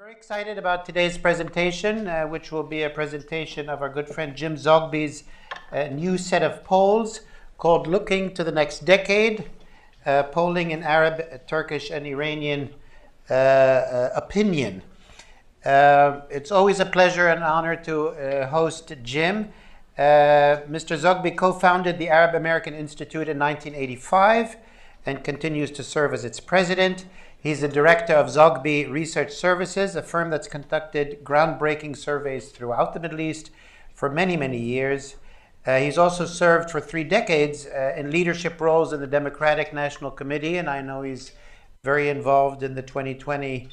Very excited about today's presentation, which will be a presentation of our good friend Jim Zogby's new set of polls called Looking to the Next Decade, Polling in Arab, Turkish, and Iranian Opinion. It's always a pleasure and honor to host Jim. Mr. Zogby co-founded the Arab American Institute in 1985 and continues to serve as its president. He's the director of Zogby Research Services, a firm that's conducted groundbreaking surveys throughout the Middle East for many, many years. He's also served for 3 decades in leadership roles in the Democratic National Committee, and I know he's very involved in the 2020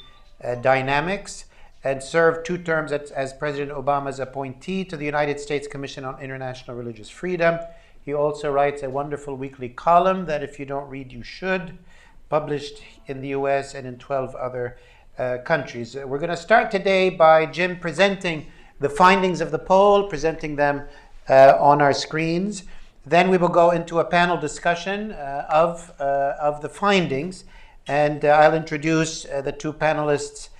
dynamics, and served 2 terms as President Obama's appointee to the United States Commission on International Religious Freedom. He also writes a wonderful weekly column that if you don't read, you should, published in the US and in 12 other countries. We're going to start today by Jim presenting the findings of the poll, presenting them on our screens. Then we will go into a panel discussion of the findings, and I'll introduce the 2 panelists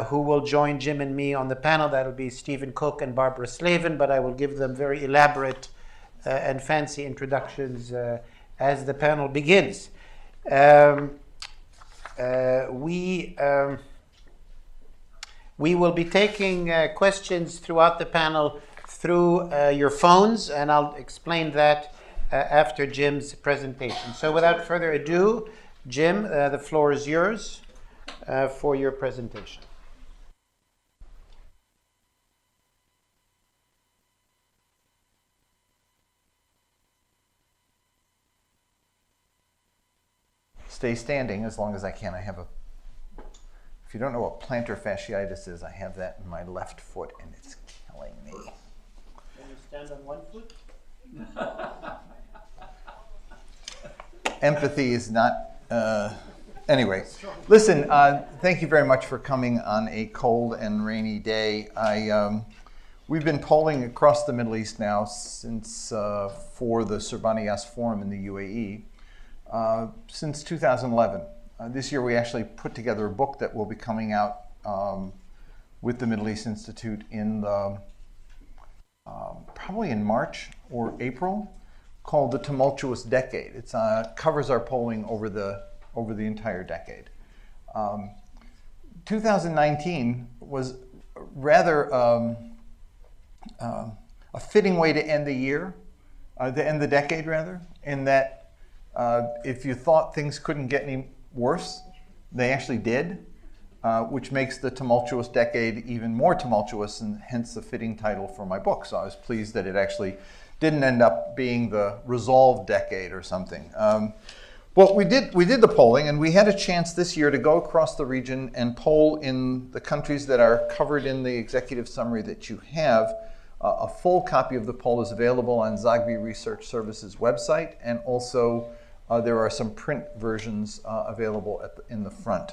who will join Jim and me on the panel. That'll be Stephen Cook and Barbara Slavin, but I will give them very elaborate and fancy introductions as the panel begins. We will be taking questions throughout the panel through your phones, and I'll explain that after Jim's presentation. So without further ado, Jim, the floor is yours for your presentation. Stay standing as long as I can. If you don't know what plantar fasciitis is, I have that in my left foot and it's killing me. Can you stand on 1 foot? Empathy is not, anyway. Listen, thank you very much for coming on a cold and rainy day. We've been polling across the Middle East now since for the Surbaniyas Forum in the UAE. Since 2011. This year we actually put together a book that will be coming out with the Middle East Institute in the, probably in March or April, called The Tumultuous Decade. It covers our polling over the entire decade. 2019 was rather a fitting way to end the year, to end the decade rather, in that if you thought things couldn't get any worse, they actually did, which makes the tumultuous decade even more tumultuous, and hence the fitting title for my book. So I was pleased that it actually didn't end up being the resolved decade or something. Well, we did the polling, and we had a chance this year to go across the region and poll in the countries that are covered in the executive summary that you have. A full copy of the poll is available on Zogby Research Services website, and also there are some print versions available in the front.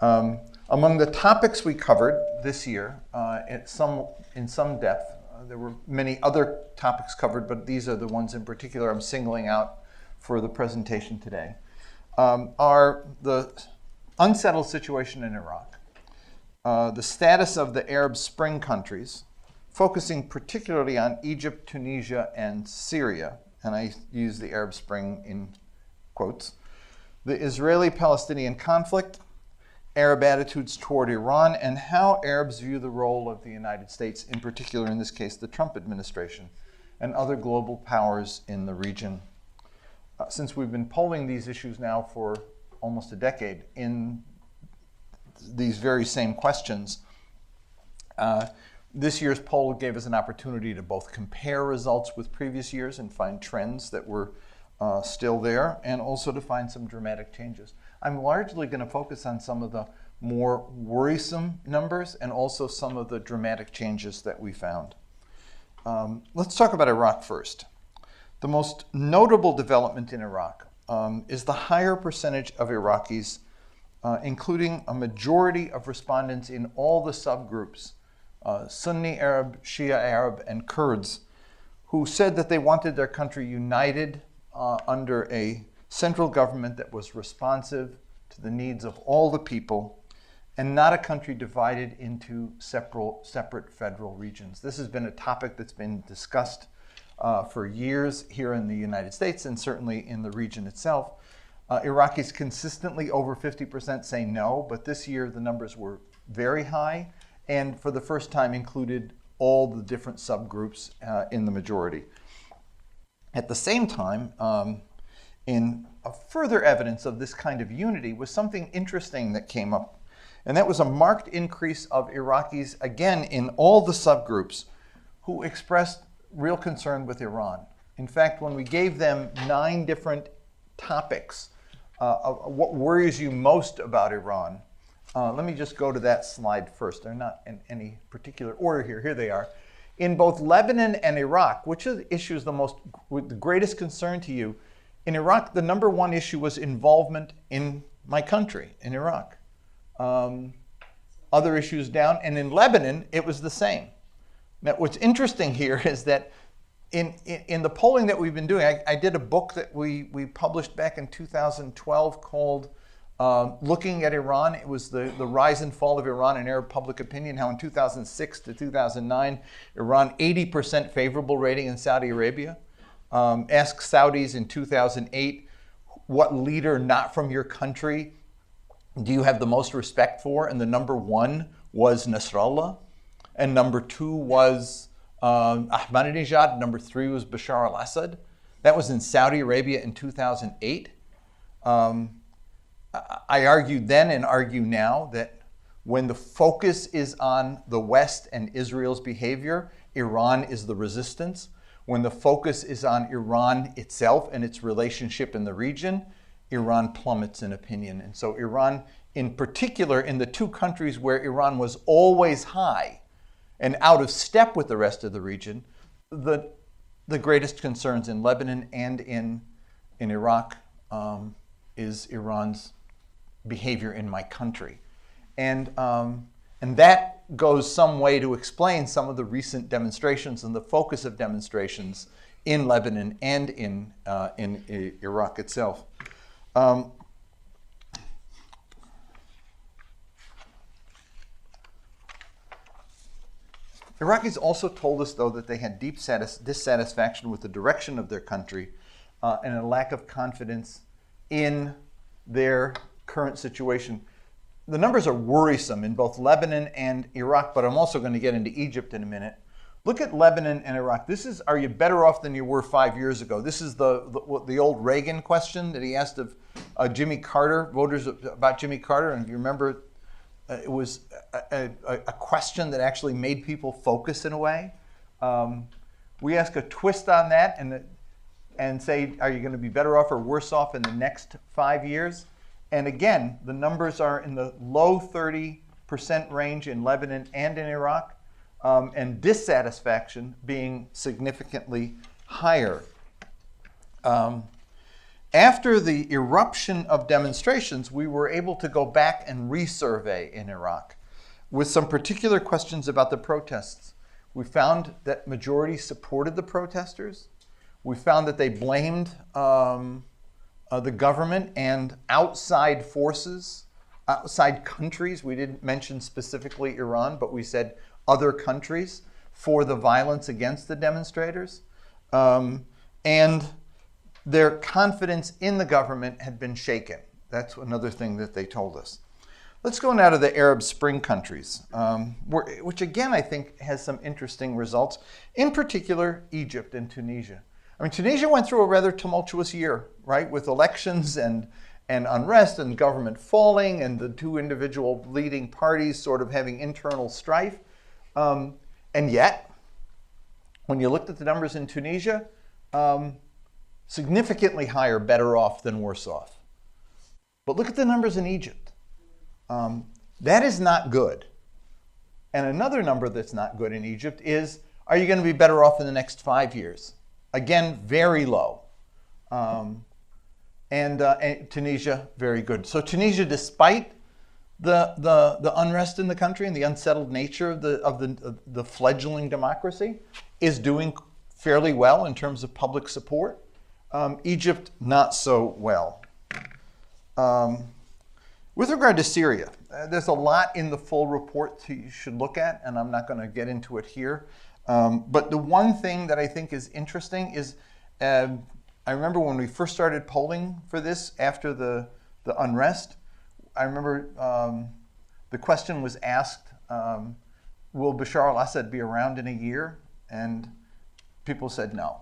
Among the topics we covered this year, in some depth, there were many other topics covered, but these are the ones in particular I'm singling out for the presentation today, are the unsettled situation in Iraq, the status of the Arab Spring countries, focusing particularly on Egypt, Tunisia, and Syria, and I use the Arab Spring in quotes, the Israeli-Palestinian conflict, Arab attitudes toward Iran, and how Arabs view the role of the United States, in particular in this case the Trump administration, and other global powers in the region. Since we've been polling these issues now for almost a decade in these very same questions, this year's poll gave us an opportunity to both compare results with previous years and find trends that were still there, and also to find some dramatic changes. I'm largely going to focus on some of the more worrisome numbers and also some of the dramatic changes that we found. Let's talk about Iraq first. The most notable development in Iraq is the higher percentage of Iraqis, including a majority of respondents in all the subgroups, Sunni Arab, Shia Arab, and Kurds, who said that they wanted their country united under a central government that was responsive to the needs of all the people and not a country divided into separate federal regions. This has been a topic that's been discussed for years here in the United States and certainly in the region itself. Iraqis consistently over 50% say no, but this year the numbers were very high and for the first time included all the different subgroups in the majority. At the same time, in further evidence of this kind of unity was something interesting that came up, and that was a marked increase of Iraqis, again, in all the subgroups, who expressed real concern with Iran. In fact, when we gave them 9 different topics, what worries you most about Iran, let me just go to that slide first. They're not in any particular order here. Here they are. In both Lebanon and Iraq, which of the issues with the greatest concern to you? In Iraq, the number 1 issue was involvement in my country, in Iraq. Other issues down, and in Lebanon, it was the same. Now, what's interesting here is that in the polling that we've been doing, I did a book that we published back in 2012 called Looking at Iran. It was the rise and fall of Iran in Arab public opinion, how in 2006 to 2009, Iran 80% favorable rating in Saudi Arabia. Ask Saudis in 2008, what leader not from your country do you have the most respect for? And the number 1 was Nasrallah, and number 2 was Ahmadinejad, number 3 was Bashar al-Assad. That was in Saudi Arabia in 2008. I argued then and argue now that when the focus is on the West and Israel's behavior, Iran is the resistance. When the focus is on Iran itself and its relationship in the region, Iran plummets in opinion. And so Iran, in particular, in the 2 countries where Iran was always high and out of step with the rest of the region, the greatest concerns in Lebanon and in Iraq is Iran's behavior in my country. And that goes some way to explain some of the recent demonstrations and the focus of demonstrations in Lebanon and in Iraq itself. Iraqis also told us, though, that they had deep dissatisfaction with the direction of their country and a lack of confidence in their current situation. The numbers are worrisome in both Lebanon and Iraq, but I'm also going to get into Egypt in a minute. Look at Lebanon and Iraq. This is, are you better off than you were 5 years ago? This is the old Reagan question that he asked of Jimmy Carter, voters about Jimmy Carter. And if you remember, it was a question that actually made people focus in a way. We ask a twist on that and say, are you going to be better off or worse off in the next 5 years? And again, the numbers are in the low 30% range in Lebanon and in Iraq, and dissatisfaction being significantly higher. After the eruption of demonstrations, we were able to go back and resurvey in Iraq with some particular questions about the protests. We found that majority supported the protesters. We found that they blamed the government and outside forces, outside countries. We didn't mention specifically Iran, but we said other countries for the violence against the demonstrators. And their confidence in the government had been shaken. That's another thing that they told us. Let's go now to the Arab Spring countries, which again I think has some interesting results, in particular Egypt and Tunisia. I mean, Tunisia went through a rather tumultuous year, right, with elections and unrest and government falling and the 2 individual leading parties sort of having internal strife. And yet, when you looked at the numbers in Tunisia, significantly higher, better off than worse off. But look at the numbers in Egypt. That is not good. And another number that's not good in Egypt is, are you going to be better off in the next 5 years? Again, very low. And Tunisia, very good. So Tunisia, despite the unrest in the country and the unsettled nature of the fledgling democracy, is doing fairly well in terms of public support. Egypt, not so well. With regard to Syria, there's a lot in the full report you should look at, and I'm not going to get into it here. But the one thing that I think is interesting is, I remember when we first started polling for this after the unrest, I remember the question was asked, will Bashar al-Assad be around in a year? And people said no.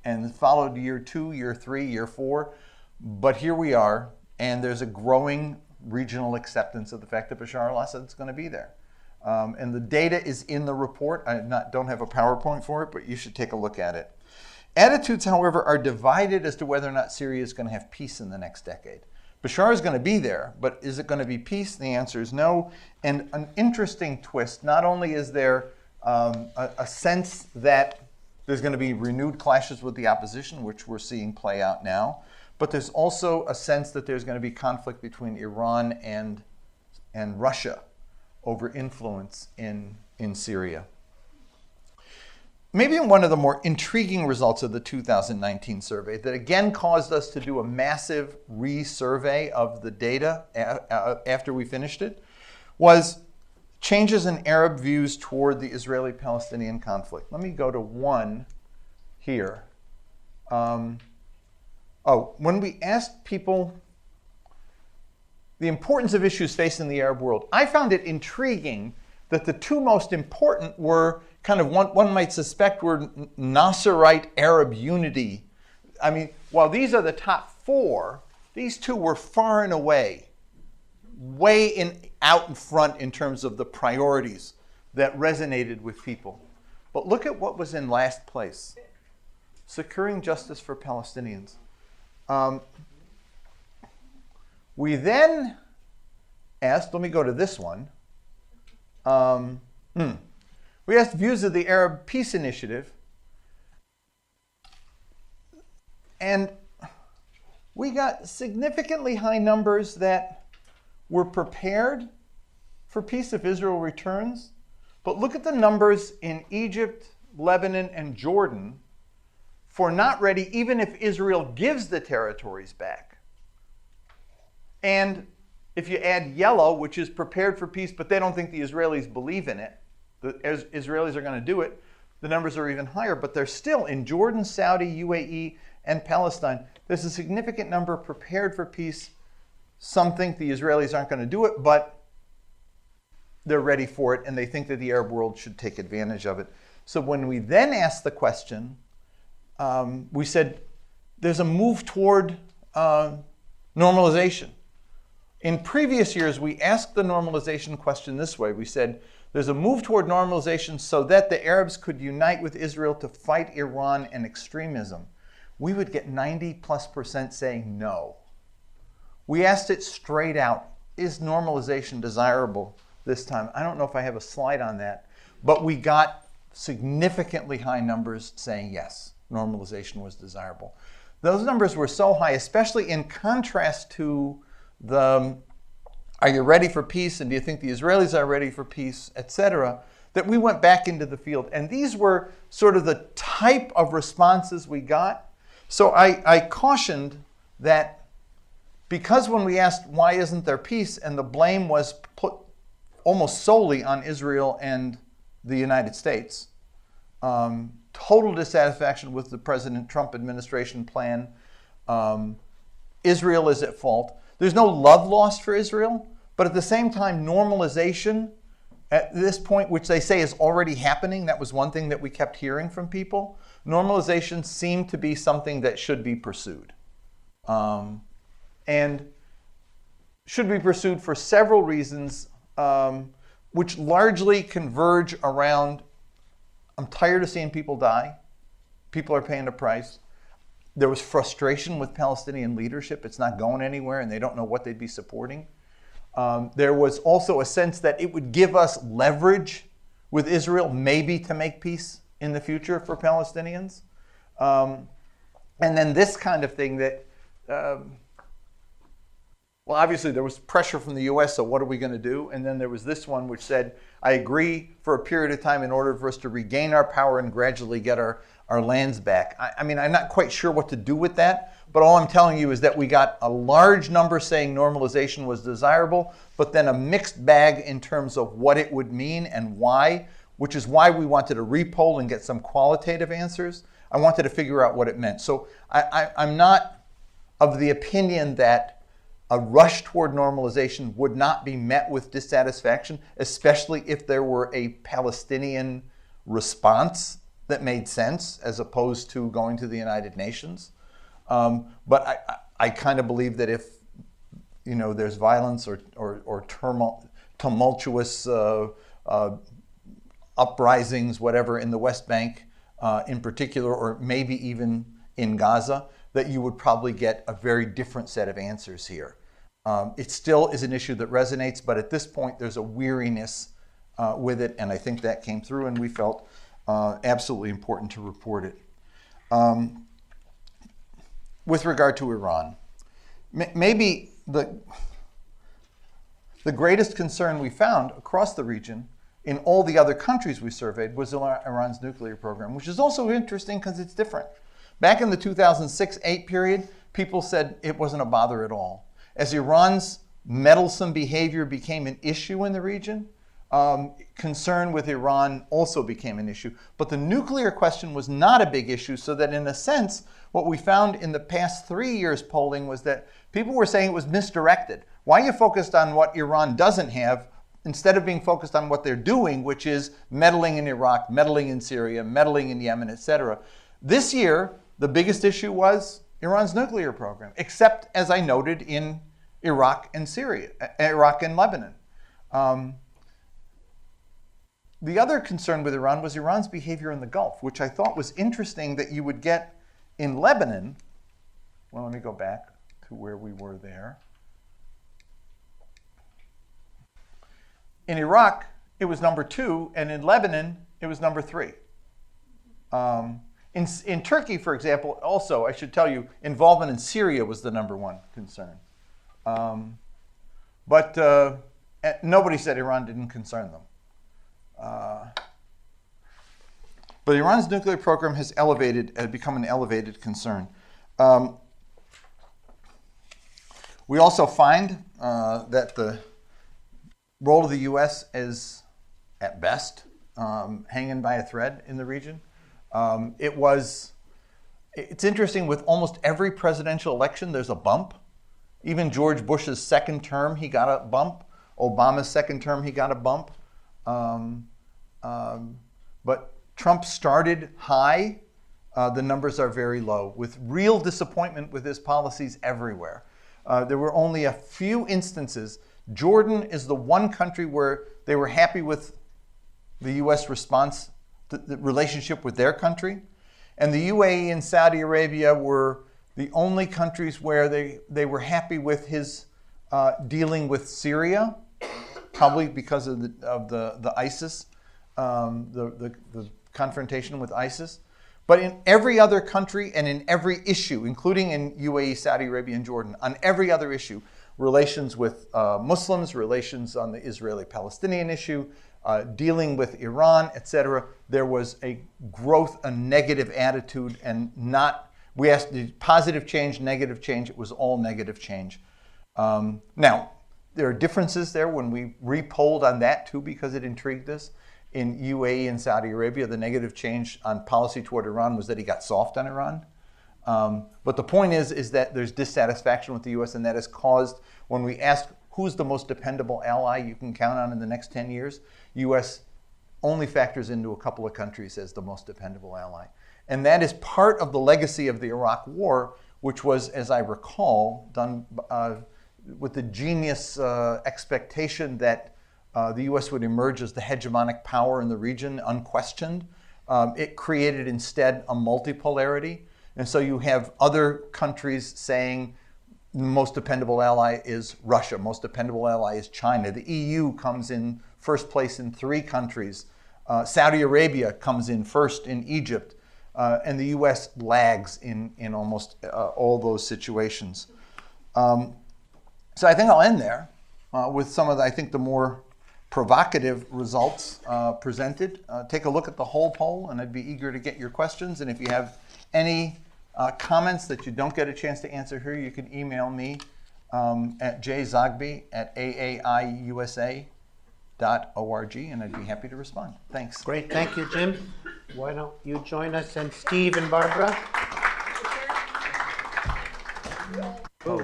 And it followed year 2, year 3, year 4. But here we are, and there's a growing regional acceptance of the fact that Bashar al-Assad is going to be there. And the data is in the report. I don't have a PowerPoint for it, but you should take a look at it. Attitudes, however, are divided as to whether or not Syria is going to have peace in the next decade. Bashar is going to be there, but is it going to be peace? The answer is no. And an interesting twist, not only is there a sense that there's going to be renewed clashes with the opposition, which we're seeing play out now, but there's also a sense that there's going to be conflict between Iran and Russia over influence in Syria. Maybe one of the more intriguing results of the 2019 survey that again caused us to do a massive resurvey of the data after we finished it was changes in Arab views toward the Israeli-Palestinian conflict. Let me go to one here. When we asked people the importance of issues facing the Arab world, I found it intriguing that the two most important were kind of one might suspect were Nasserite Arab unity. I mean, while these are the top 4, these two were far and away out in front in terms of the priorities that resonated with people. But look at what was in last place. Securing justice for Palestinians. We then asked, let me go to this one. We asked views of the Arab Peace Initiative, and we got significantly high numbers that were prepared for peace if Israel returns. But look at the numbers in Egypt, Lebanon, and Jordan for not ready even if Israel gives the territories back. And if you add yellow, which is prepared for peace, but they don't think the Israelis believe in it, the Israelis are going to do it, the numbers are even higher. But they're still in Jordan, Saudi, UAE, and Palestine. There's a significant number prepared for peace. Some think the Israelis aren't going to do it, but they're ready for it, and they think that the Arab world should take advantage of it. So when we then asked the question, we said there's a move toward normalization. In previous years, we asked the normalization question this way. We said, there's a move toward normalization so that the Arabs could unite with Israel to fight Iran and extremism. We would get 90+% saying no. We asked it straight out, is normalization desirable this time? I don't know if I have a slide on that, but we got significantly high numbers saying yes, normalization was desirable. Those numbers were so high, especially in contrast to the are you ready for peace and do you think the Israelis are ready for peace, etc., that we went back into the field. And these were sort of the type of responses we got. So I cautioned that because when we asked why isn't there peace, and the blame was put almost solely on Israel and the United States, total dissatisfaction with the President Trump administration plan, Israel is at fault. There's no love lost for Israel, but at the same time, normalization at this point, which they say is already happening, that was one thing that we kept hearing from people, normalization seemed to be something that should be pursued. And should be pursued for several reasons, which largely converge around, I'm tired of seeing people die. People are paying the price. There was frustration with Palestinian leadership. It's not going anywhere, and they don't know what they'd be supporting. There was also a sense that it would give us leverage with Israel, maybe to make peace in the future for Palestinians. And then this kind of thing that Well, obviously there was pressure from the U.S., so what are we going to do? And then there was this one which said, I agree for a period of time in order for us to regain our power and gradually get our lands back. I mean, I'm not quite sure what to do with that, but all I'm telling you is that we got a large number saying normalization was desirable, but then a mixed bag in terms of what it would mean and why, which is why we wanted to repoll and get some qualitative answers. I wanted to figure out what it meant. So I'm not of the opinion that a rush toward normalization would not be met with dissatisfaction, especially if there were a Palestinian response that made sense as opposed to going to the United Nations. But I kind of believe that if there's violence or tumultuous uprisings, whatever, in the West Bank in particular, or maybe even in Gaza, that you would probably get a very different set of answers here. It still is an issue that resonates, but at this point there's a weariness with it, and I think that came through, and we felt absolutely important to report it. With regard to Iran, maybe the greatest concern we found across the region in all the other countries we surveyed was Iran's nuclear program, which is also interesting because it's different. Back in the 2006-8 period, people said it wasn't a bother at all. As Iran's meddlesome behavior became an issue in the region, concern with Iran also became an issue. But the nuclear question was not a big issue, so that in a sense, what we found in the past 3 years polling was that people were saying it was misdirected. Why are you focused on what Iran doesn't have instead of being focused on what they're doing, which is meddling in Iraq, meddling in Syria, meddling in Yemen, etc. This year, the biggest issue was Iran's nuclear program, except, as I noted, in Iraq and Syria, Iraq and Lebanon. The other concern with Iran was Iran's behavior in the Gulf, which I thought was interesting that you would get in Lebanon. Well, let me go back to where we were there. In Iraq, it was number 2, and in Lebanon, it was number 3. In Turkey, for example, also, I should tell you, involvement in Syria was the number 1 concern. But nobody said Iran didn't concern them. But Iran's nuclear program has become an elevated concern. We also find that the role of the U.S. is, at best, hanging by a thread in the region. It's interesting, with almost every presidential election, there's a bump. Even George Bush's second term, he got a bump. Obama's second term, he got a bump. But Trump started high. The numbers are very low, with real disappointment with his policies everywhere. There were only a few instances. Jordan is the one country where they were happy with the U.S. response, the relationship with their country. And the UAE and Saudi Arabia were the only countries where they were happy with his dealing with Syria, probably because of the ISIS, the confrontation with ISIS. But in every other country and in every issue, including in UAE, Saudi Arabia, and Jordan, on every other issue, relations with Muslims, relations on the Israeli-Palestinian issue, dealing with Iran, etc., there was a negative attitude, and we asked the positive change, negative change, it was all negative change. Now, there are differences there when we repolled on that too, because it intrigued us. In UAE and Saudi Arabia, the negative change on policy toward Iran was that he got soft on Iran. But the point is that there's dissatisfaction with the U.S., and that has caused, when we ask who's the most dependable ally you can count on in the next 10 years, U.S. only factors into a couple of countries as the most dependable ally. And that is part of the legacy of the Iraq War, which was, as I recall, done with the genius expectation that the U.S. would emerge as the hegemonic power in the region, unquestioned. It created instead a multipolarity. And so you have other countries saying the most dependable ally is Russia, most dependable ally is China. The EU comes in first place in 3 countries. Saudi Arabia comes in first in Egypt. And the U.S. lags in almost all those situations. So I think I'll end there with some of, I think, the more provocative results presented. Take a look at the whole poll, and I'd be eager to get your questions. And if you have any comments that you don't get a chance to answer here, you can email me at jzogby@aaiusa.org, and I'd be happy to respond. Thanks. Great, thank you, Jim. Why don't you join us, and Steve and Barbara? Oh.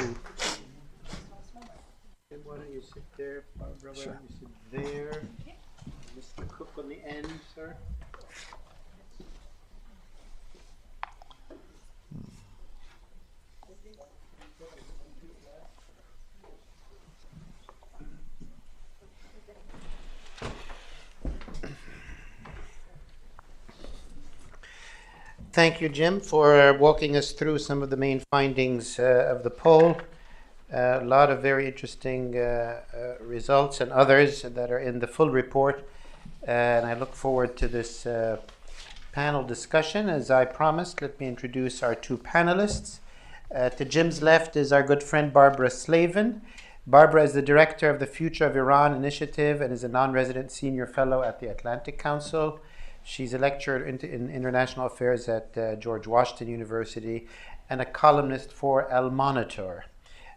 Why don't you sit there, Barbara? Why don't you sit there? Mr. Cook on the end, sir. Thank you, Jim, for walking us through some of the main findings of the poll. A lot of very interesting results and others that are in the full report. And I look forward to this panel discussion. As I promised, let me introduce our two panelists. To Jim's left is our good friend Barbara Slavin. Barbara is the director of the Future of Iran Initiative and is a non-resident senior fellow at the Atlantic Council. She's a lecturer in international affairs at George Washington University and a columnist for El Monitor.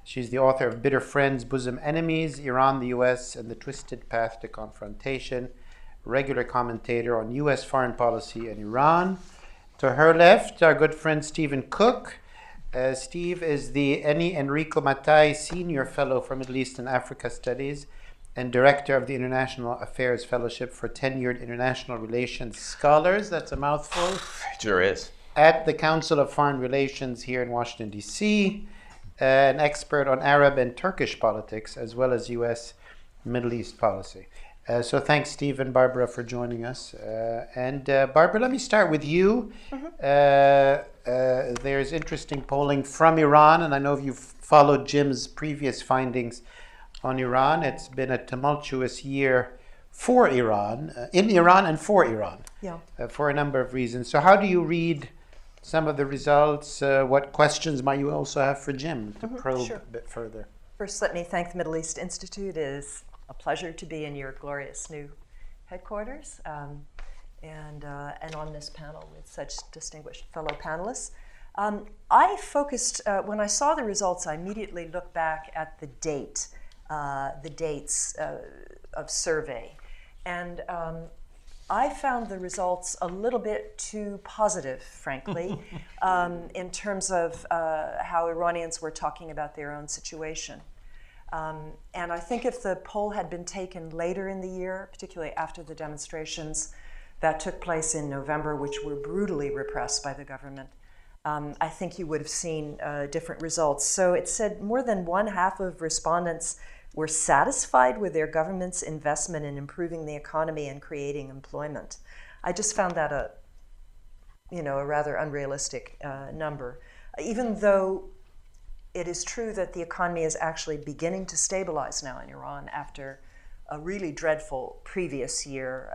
She's the author of Bitter Friends, Bosom Enemies, Iran, the U.S., and the Twisted Path to Confrontation, regular commentator on U.S. foreign policy and Iran. To her left, our good friend Stephen Cook. Steve is the Eni Enrico Mattei Senior Fellow for Middle East and Africa Studies and Director of the International Affairs Fellowship for Tenured International Relations Scholars. That's a mouthful. It sure is. At the Council of Foreign Relations here in Washington, D.C., an expert on Arab and Turkish politics, as well as U.S. Middle East policy. So thanks, Steve and Barbara, for joining us. Barbara, let me start with you. There's interesting polling from Iran, and I know you've followed Jim's previous findings on Iran. It's been a tumultuous year for Iran, in Iran and for Iran, for a number of reasons. So how do you read some of the results? What questions might you also have for Jim to probe a bit further? First, let me thank the Middle East Institute. It is a pleasure to be in your glorious new headquarters and on this panel with such distinguished fellow panelists. I focused, when I saw the results, I immediately looked back at the dates of survey. And I found the results a little bit too positive, frankly, in terms of how Iranians were talking about their own situation. And I think if the poll had been taken later in the year, particularly after the demonstrations that took place in November, which were brutally repressed by the government, I think you would have seen different results. So it said more than 1/2 of respondents were satisfied with their government's investment in improving the economy and creating employment. I just found that a rather unrealistic number, even though it is true that the economy is actually beginning to stabilize now in Iran after a really dreadful previous year.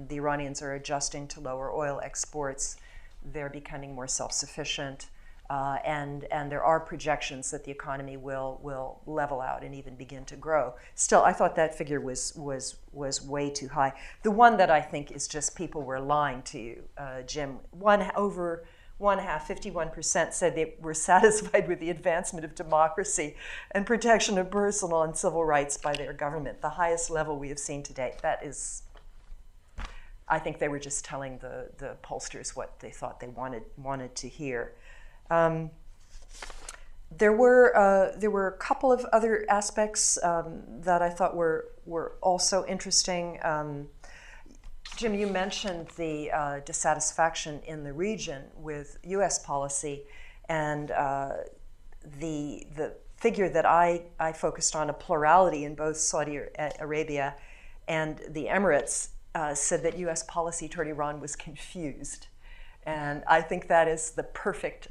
The Iranians are adjusting to lower oil exports. They're becoming more self-sufficient. And there are projections that the economy will level out and even begin to grow. Still, I thought that figure was way too high. The one that I think is just people were lying to you, Jim. Over 1/2, 51% said they were satisfied with the advancement of democracy and protection of personal and civil rights by their government, the highest level we have seen to date. That is, I think they were just telling the pollsters what they thought they wanted to hear. There were a couple of other aspects that I thought were also interesting. Jim, you mentioned the dissatisfaction in the region with U.S. policy, and the figure that I focused on, a plurality in both Saudi Arabia and the Emirates, said that U.S. policy toward Iran was confused. And I think that is the perfect.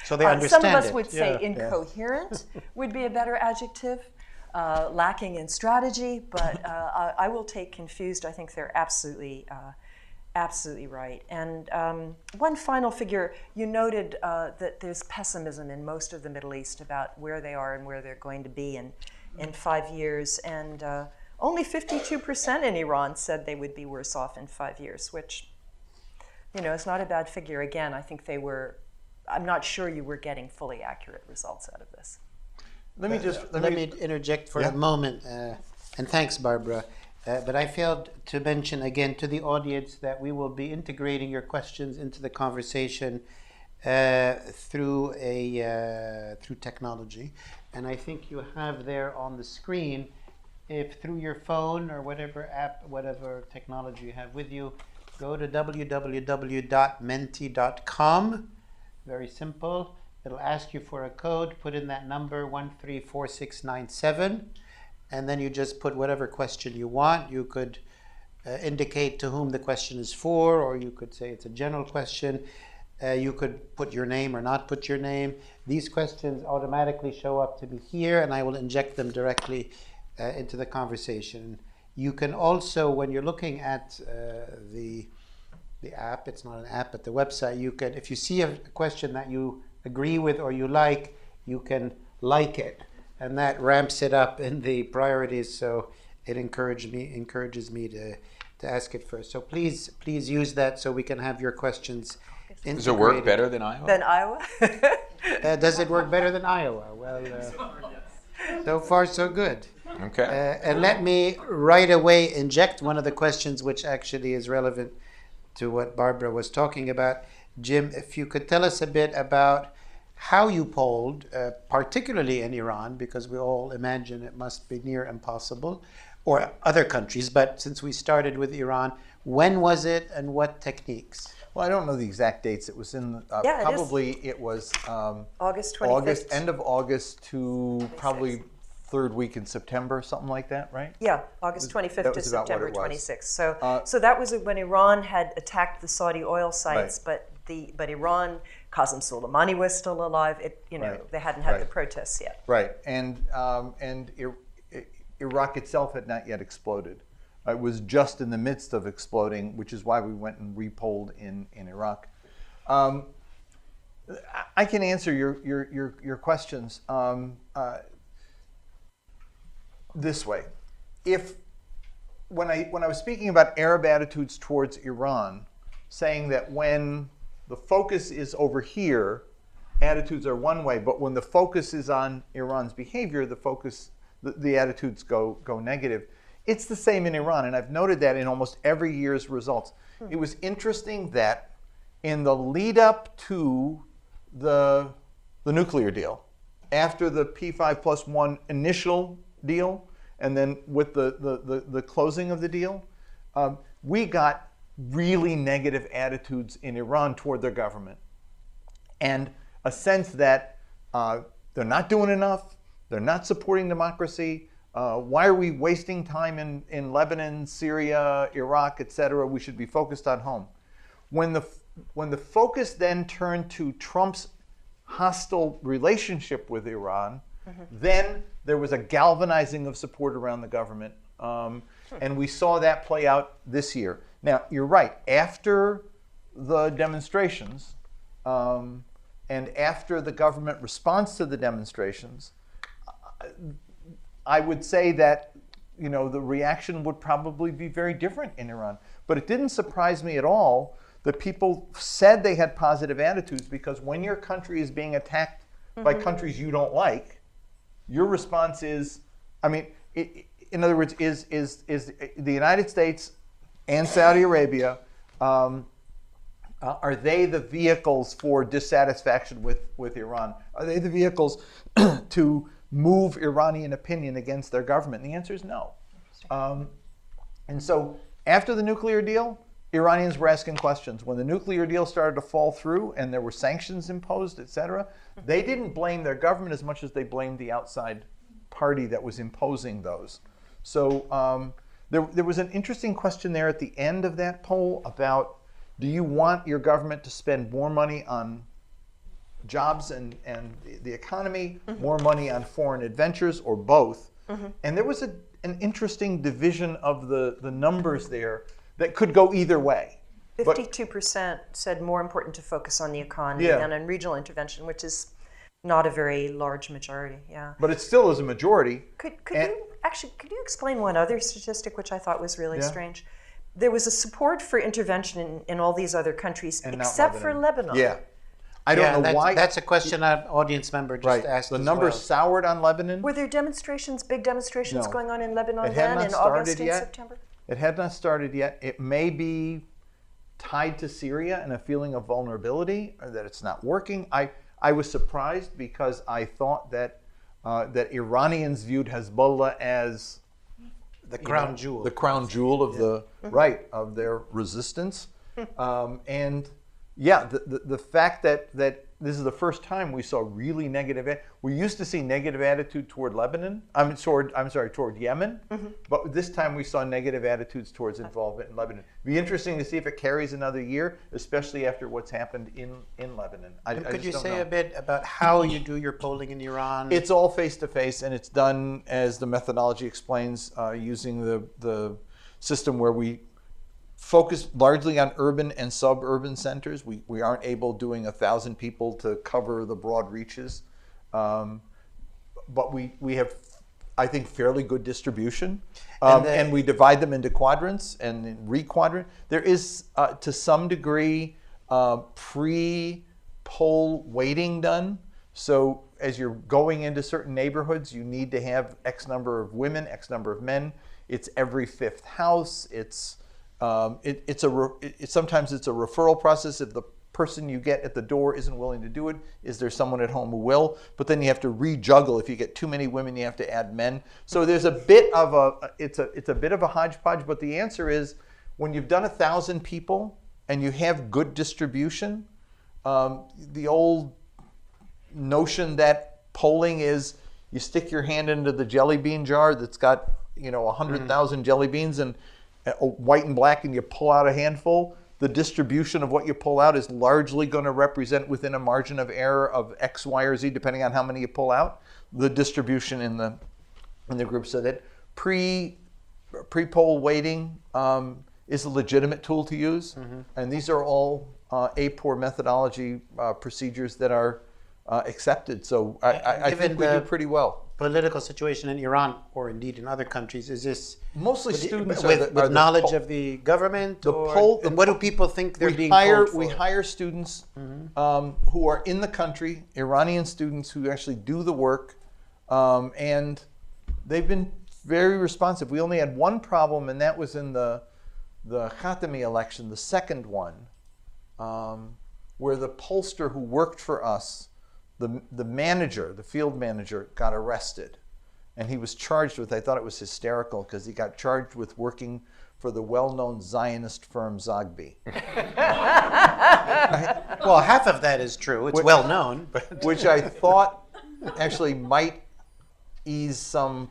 So they understand some of us it. would say incoherent would be a better adjective, lacking in strategy. But I will take confused. I think they're absolutely Absolutely right. And one final figure, you noted that there's pessimism in most of the Middle East about where they are and where they're going to be in 5 years. And only 52% in Iran said they would be worse off in 5 years, which, is not a bad figure. Again, I think I'm not sure you were getting fully accurate results out of this. Let me interject for a moment, and thanks, Barbara. But I failed to mention again to the audience that we will be integrating your questions into the conversation through technology, and I think you have there on the screen, if through your phone or whatever app, whatever technology you have with you, go to www.menti.com. Very simple. It'll ask you for a code. Put in that number 134697. And then you just put whatever question you want. You could indicate to whom the question is for, or you could say it's a general question. You could put your name or not put your name. These questions automatically show up to me here, and I will inject them directly into the conversation. You can also, when you're looking at the app, it's not an app, but the website, you can, if you see a question that you agree with or you like, you can like it. And that ramps it up in the priorities, so it encourages me to ask it first. So please use that so we can have your questions integrated. Does it work better than Iowa? Than Iowa? Does it work better than Iowa? Well, so far so good. Okay. And let me right away inject one of the questions which actually is relevant to what Barbara was talking about. Jim, if you could tell us a bit about how you polled, particularly in Iran, because we all imagine it must be near impossible, or other countries, but since we started with Iran, when was it and what techniques? Well, I don't know the exact dates. It was in it was August 25th. End of August to probably third week in September, something like that, right? Yeah, August 25th to September 26th. So, Uh, so that was when Iran had attacked the Saudi oil sites, Right. but Iran, Qasem Soleimani was still alive. Right. They hadn't had the Right. protests yet. Right, and Iraq itself had not yet exploded. It was just in the midst of exploding, which is why we went and repolled in Iraq. I can answer your questions this way. When I was speaking about Arab attitudes towards Iran, saying that when the focus is over here, attitudes are one way, but when the focus is on Iran's behavior, the attitudes go negative. It's the same in Iran, and I've noted that in almost every year's results. It was interesting that in the lead up to the nuclear deal, after the P5+1 initial deal, and then with the closing of the deal, we got really negative attitudes in Iran toward their government, and a sense that they're not doing enough, they're not supporting democracy. Why are we wasting time in Lebanon, Syria, Iraq, etc.? We should be focused on home. When the focus then turned to Trump's hostile relationship with Iran, then there was a galvanizing of support around the government, and we saw that play out this year. Now, you're right. After the demonstrations, and after the government response to the demonstrations, I would say that the reaction would probably be very different in Iran. But it didn't surprise me at all that people said they had positive attitudes, because when your country is being attacked by countries you don't like, your response is, in other words, is the United States and Saudi Arabia, are they the vehicles for dissatisfaction with Iran? Are they the vehicles to move Iranian opinion against their government? And the answer is no. And so after the nuclear deal, Iranians were asking questions. When the nuclear deal started to fall through and there were sanctions imposed, etc., they didn't blame their government as much as they blamed the outside party that was imposing those. So there was an interesting question there at the end of that poll about, do you want your government to spend more money on jobs and the economy, more money on foreign adventures, or both? And there was an interesting division of the numbers there that could go either way. 52% said more important to focus on the economy Yeah. than on regional intervention, which is not a very large majority. Yeah. But it still is a majority. Could And- you explain one other statistic which I thought was really Yeah. strange? There was a support for intervention in all these other countries And not except for Lebanon. Yeah. I don't know why. That's a question an audience member just right. asked. The as numbers well. soured on Lebanon. Were there demonstrations, big demonstrations No. going on in Lebanon It had then not in started August and yet. September? It had not started yet. It may be tied to Syria and a feeling of vulnerability, or that it's not working. I was surprised because I thought that that Iranians viewed Hezbollah as the crown jewel. the crown jewel of the right of their resistance, and yeah, the fact that this is the first time we saw really negative. We used to see negative attitude toward Lebanon. Toward Yemen, but this time we saw negative attitudes towards involvement in Lebanon. Be interesting to see if it carries another year, especially after what's happened in Lebanon. And could you say a bit about how you do your polling in Iran? It's all face to face, and it's done as the methodology explains, using the system where we focus largely on urban and suburban centers. We aren't able doing 1,000 people to cover the broad reaches, but we have, I think, fairly good distribution, and we divide them into quadrants and in re-quadrant. There is, to some degree, pre-poll weighting done. So as you're going into certain neighborhoods, you need to have X number of women, X number of men. It's every fifth house. Sometimes it's a referral process. If the person you get at the door isn't willing to do it, is there someone at home who will? But then you have to rejuggle. If you get too many women, you have to add men. So there's a bit of it's a bit of a hodgepodge. But the answer is, when you've done 1,000 people and you have good distribution, the old notion that polling is you stick your hand into the jelly bean jar that's got 100,000 jelly beans and white and black, and you pull out a handful. The distribution of what you pull out is largely going to represent within a margin of error of X, Y, or Z, depending on how many you pull out. The distribution in the group, so that pre-poll weighting is a legitimate tool to use, and these are all APOR methodology procedures that are accepted. So I think we do pretty well. Political situation in Iran, or indeed in other countries, is this Mostly students with knowledge of the government? And what do people think they're being polled for? We hire students who are in the country, Iranian students who actually do the work, and they've been very responsive. We only had one problem, and that was in the Khatami election, the second one, where the pollster who worked for us, the manager, the field manager, got arrested. And he was charged with, I thought it was hysterical, because he got charged with working for the well-known Zionist firm Zogby. Well, half of that is true. It's well known. But Which I thought actually might ease some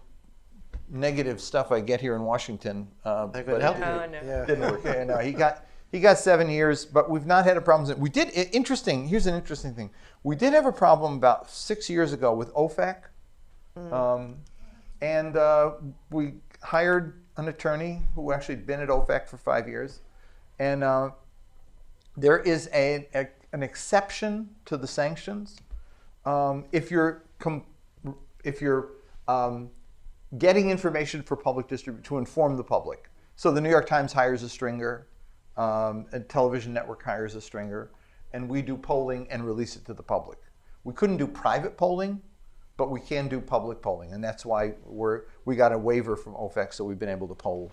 negative stuff I get here in Washington. that but could help you. Oh, no. Yeah. didn't work. Yeah, no, he got 7 years, but we've not had a problem. We did, here's an interesting thing. We did have a problem about 6 years ago with OFAC. And we hired an attorney who actually had been at OFAC for 5 years. And there is an exception to the sanctions if you're getting information for public distribution to inform the public. So the New York Times hires a stringer, a television network hires a stringer, and we do polling and release it to the public. We couldn't do private polling, but we can do public polling, and that's why we got a waiver from OFAC, so we've been able to poll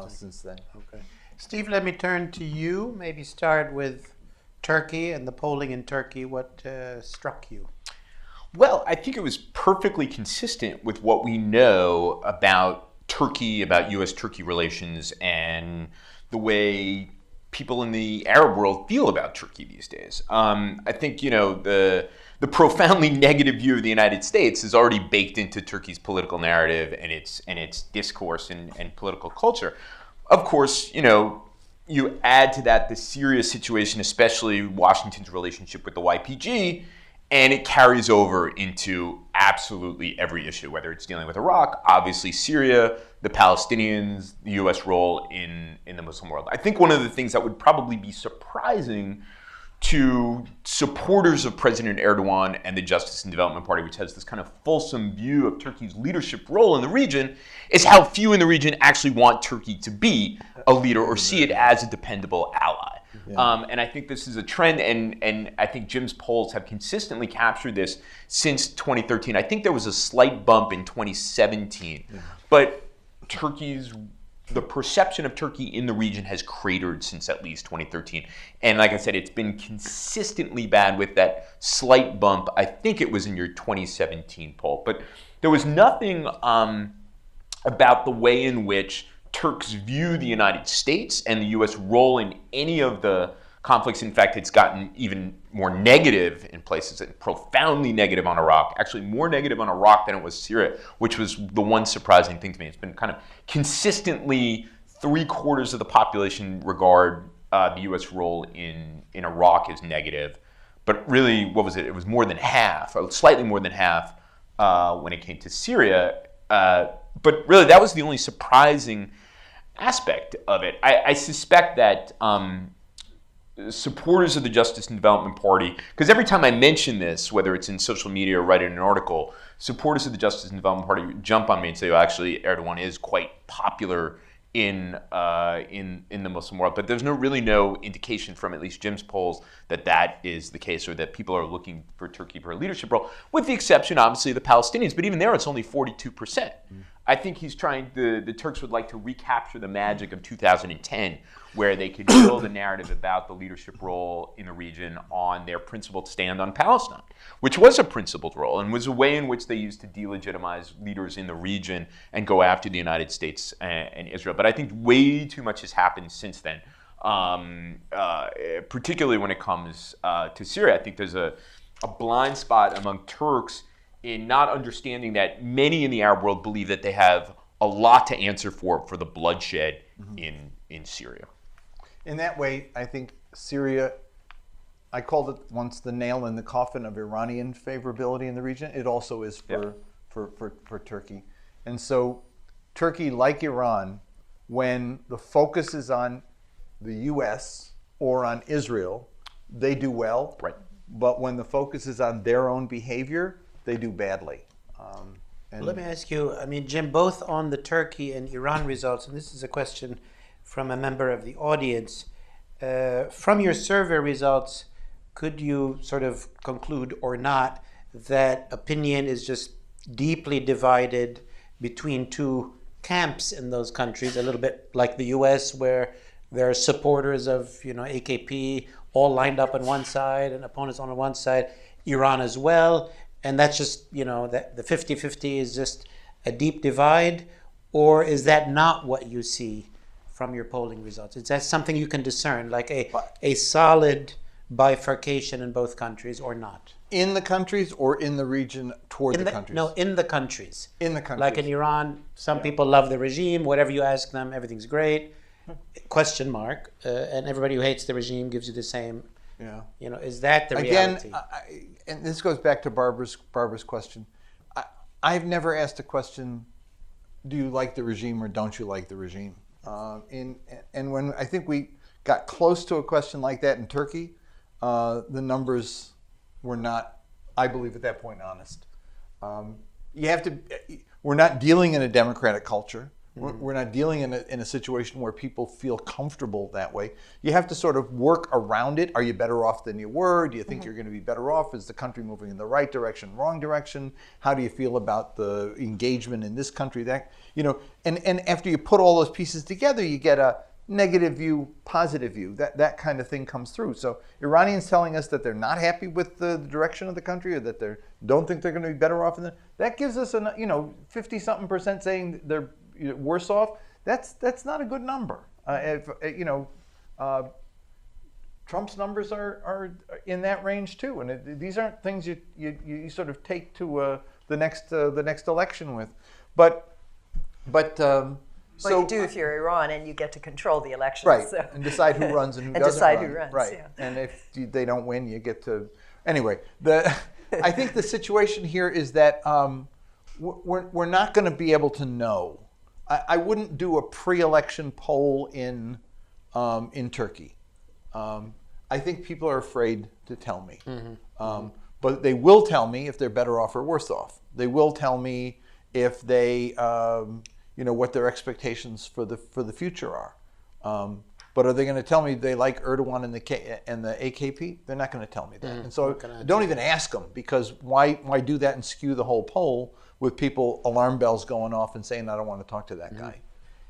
since then. Okay. Steve, let me turn to you. Maybe start with Turkey and the polling in Turkey. What struck you? Well, I think it was perfectly consistent with what we know about Turkey, about U.S.-Turkey relations, and the way people in the Arab world feel about Turkey these days. I think, the profoundly negative view of the United States is already baked into Turkey's political narrative and its discourse and political culture. Of course, you add to that the Syria situation, especially Washington's relationship with the YPG, and it carries over into absolutely every issue, whether it's dealing with Iraq, obviously Syria, the Palestinians, the U.S. role in the Muslim world. I think one of the things that would probably be surprising to supporters of President Erdogan and the Justice and Development Party, which has this kind of fulsome view of Turkey's leadership role in the region, is how few in the region actually want Turkey to be a leader or see it as a dependable ally. Yeah. And I think this is a trend, and I think Jim's polls have consistently captured this since 2013. I think there was a slight bump in 2017, but the perception of Turkey in the region has cratered since at least 2013. And like I said, it's been consistently bad with that slight bump. I think it was in your 2017 poll. But there was nothing about the way in which Turks view the United States and the U.S. role in any of the conflicts. In fact, it's gotten even more negative in places, and profoundly negative on Iraq, actually more negative on Iraq than it was Syria, which was the one surprising thing to me. It's been kind of consistently 3/4 of the population regard the U.S. role in Iraq as negative. But really, what was it? It was more than half, or slightly more than half when it came to Syria. But really, that was the only surprising aspect of it. I suspect that supporters of the Justice and Development Party, because every time I mention this, whether it's in social media or write in an article, supporters of the Justice and Development Party jump on me and say, well, actually, Erdogan is quite popular in the Muslim world. But there's really no indication from at least Jim's polls that is the case, or that people are looking for Turkey for a leadership role, with the exception, obviously, of the Palestinians. But even there, it's only 42%. I think he's trying, the Turks would like to recapture the magic of 2010, where they could build a narrative about the leadership role in the region on their principled stand on Palestine, which was a principled role and was a way in which they used to delegitimize leaders in the region and go after the United States and Israel. But I think way too much has happened since then, particularly when it comes to Syria. I think there's a blind spot among Turks in not understanding that many in the Arab world believe that they have a lot to answer for the bloodshed in Syria. In that way, I think Syria, I called it once the nail in the coffin of Iranian favorability in the region. It also is for Turkey. And so Turkey, like Iran, when the focus is on the U.S. or on Israel, they do well. Right. But when the focus is on their own behavior, they do badly. Let me ask you, Jim, both on the Turkey and Iran results, and this is a question from a member of the audience. From your survey results, could you sort of conclude or not that opinion is just deeply divided between two camps in those countries, a little bit like the U.S., where there are supporters of AKP all lined up on one side and opponents on one side, Iran as well, and that's just, that the 50-50 is just a deep divide? Or is that not what you see from your polling results? Is that something you can discern, like a solid bifurcation in both countries, or not? In the countries or in the region toward the countries? No, in the countries. In the countries. Like in Iran, some people love the regime. Whatever you ask them, everything's great. Question mark. And everybody who hates the regime gives you the same. Yeah. Is that the reality? Again, and this goes back to Barbara's question. I've never asked a question, do you like the regime or don't you like the regime? And when I think we got close to a question like that in Turkey, the numbers were not, I believe at that point, honest. We're not dealing in a democratic culture. We're not dealing in a situation where people feel comfortable that way. You have to sort of work around it. Are you better off than you were? Do you think you're going to be better off? Is the country moving in the right direction, wrong direction? How do you feel about the engagement in this country? And after you put all those pieces together, you get a negative view, positive view. That kind of thing comes through. So Iranians telling us that they're not happy with the direction of the country, or that they don't think they're going to be better off, that gives us 50-something% saying they're worse off. That's not a good number. Trump's numbers are in that range too, and these aren't things you sort of take to the next election with, but you do if you're Iran and you get to control the elections, right? So. And decide who runs and who and doesn't decide run. Who runs, right? Yeah. And if they don't win, you get to anyway. I think the situation here is that we're not going to be able to know. I wouldn't do a pre-election poll in Turkey. I think people are afraid to tell me. But they will tell me if they're better off or worse off. They will tell me if they, what their expectations for the future are. But are they going to tell me they like Erdogan and the AKP? They're not going to tell me that. And so don't even ask them, because why do that and skew the whole poll with people alarm bells going off and saying I don't want to talk to that guy.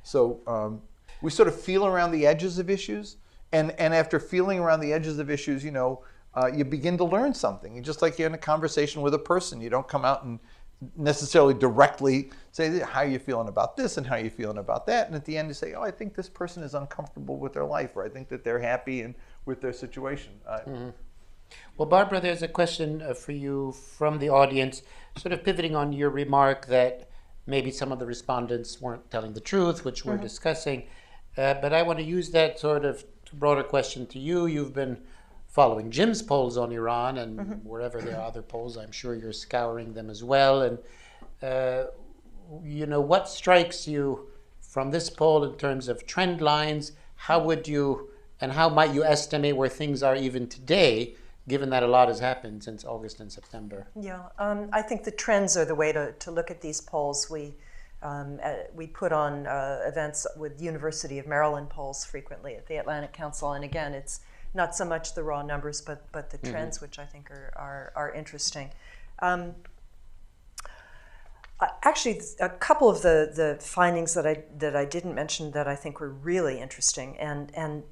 So we sort of feel around the edges of issues, and after feeling around the edges of issues, you begin to learn something. And just like you're in a conversation with a person, you don't come out and necessarily directly say, how are you feeling about this and how are you feeling about that? And at the end you say, I think this person is uncomfortable with their life, or I think that they're happy and with their situation. Well, Barbara, there's a question for you from the audience, sort of pivoting on your remark that maybe some of the respondents weren't telling the truth, which we're discussing. But I want to use that sort of broader question to you. You've been following Jim's polls on Iran, and wherever there are other polls, I'm sure you're scouring them as well. And, what strikes you from this poll in terms of trend lines? How might you estimate where things are even today, given that a lot has happened since August and September? Yeah, I think the trends are the way to look at these polls. We put on events with University of Maryland polls frequently at the Atlantic Council, and again, it's not so much the raw numbers, but the trends, which I think are interesting. Actually, a couple of the findings that I didn't mention that I think were really interesting, and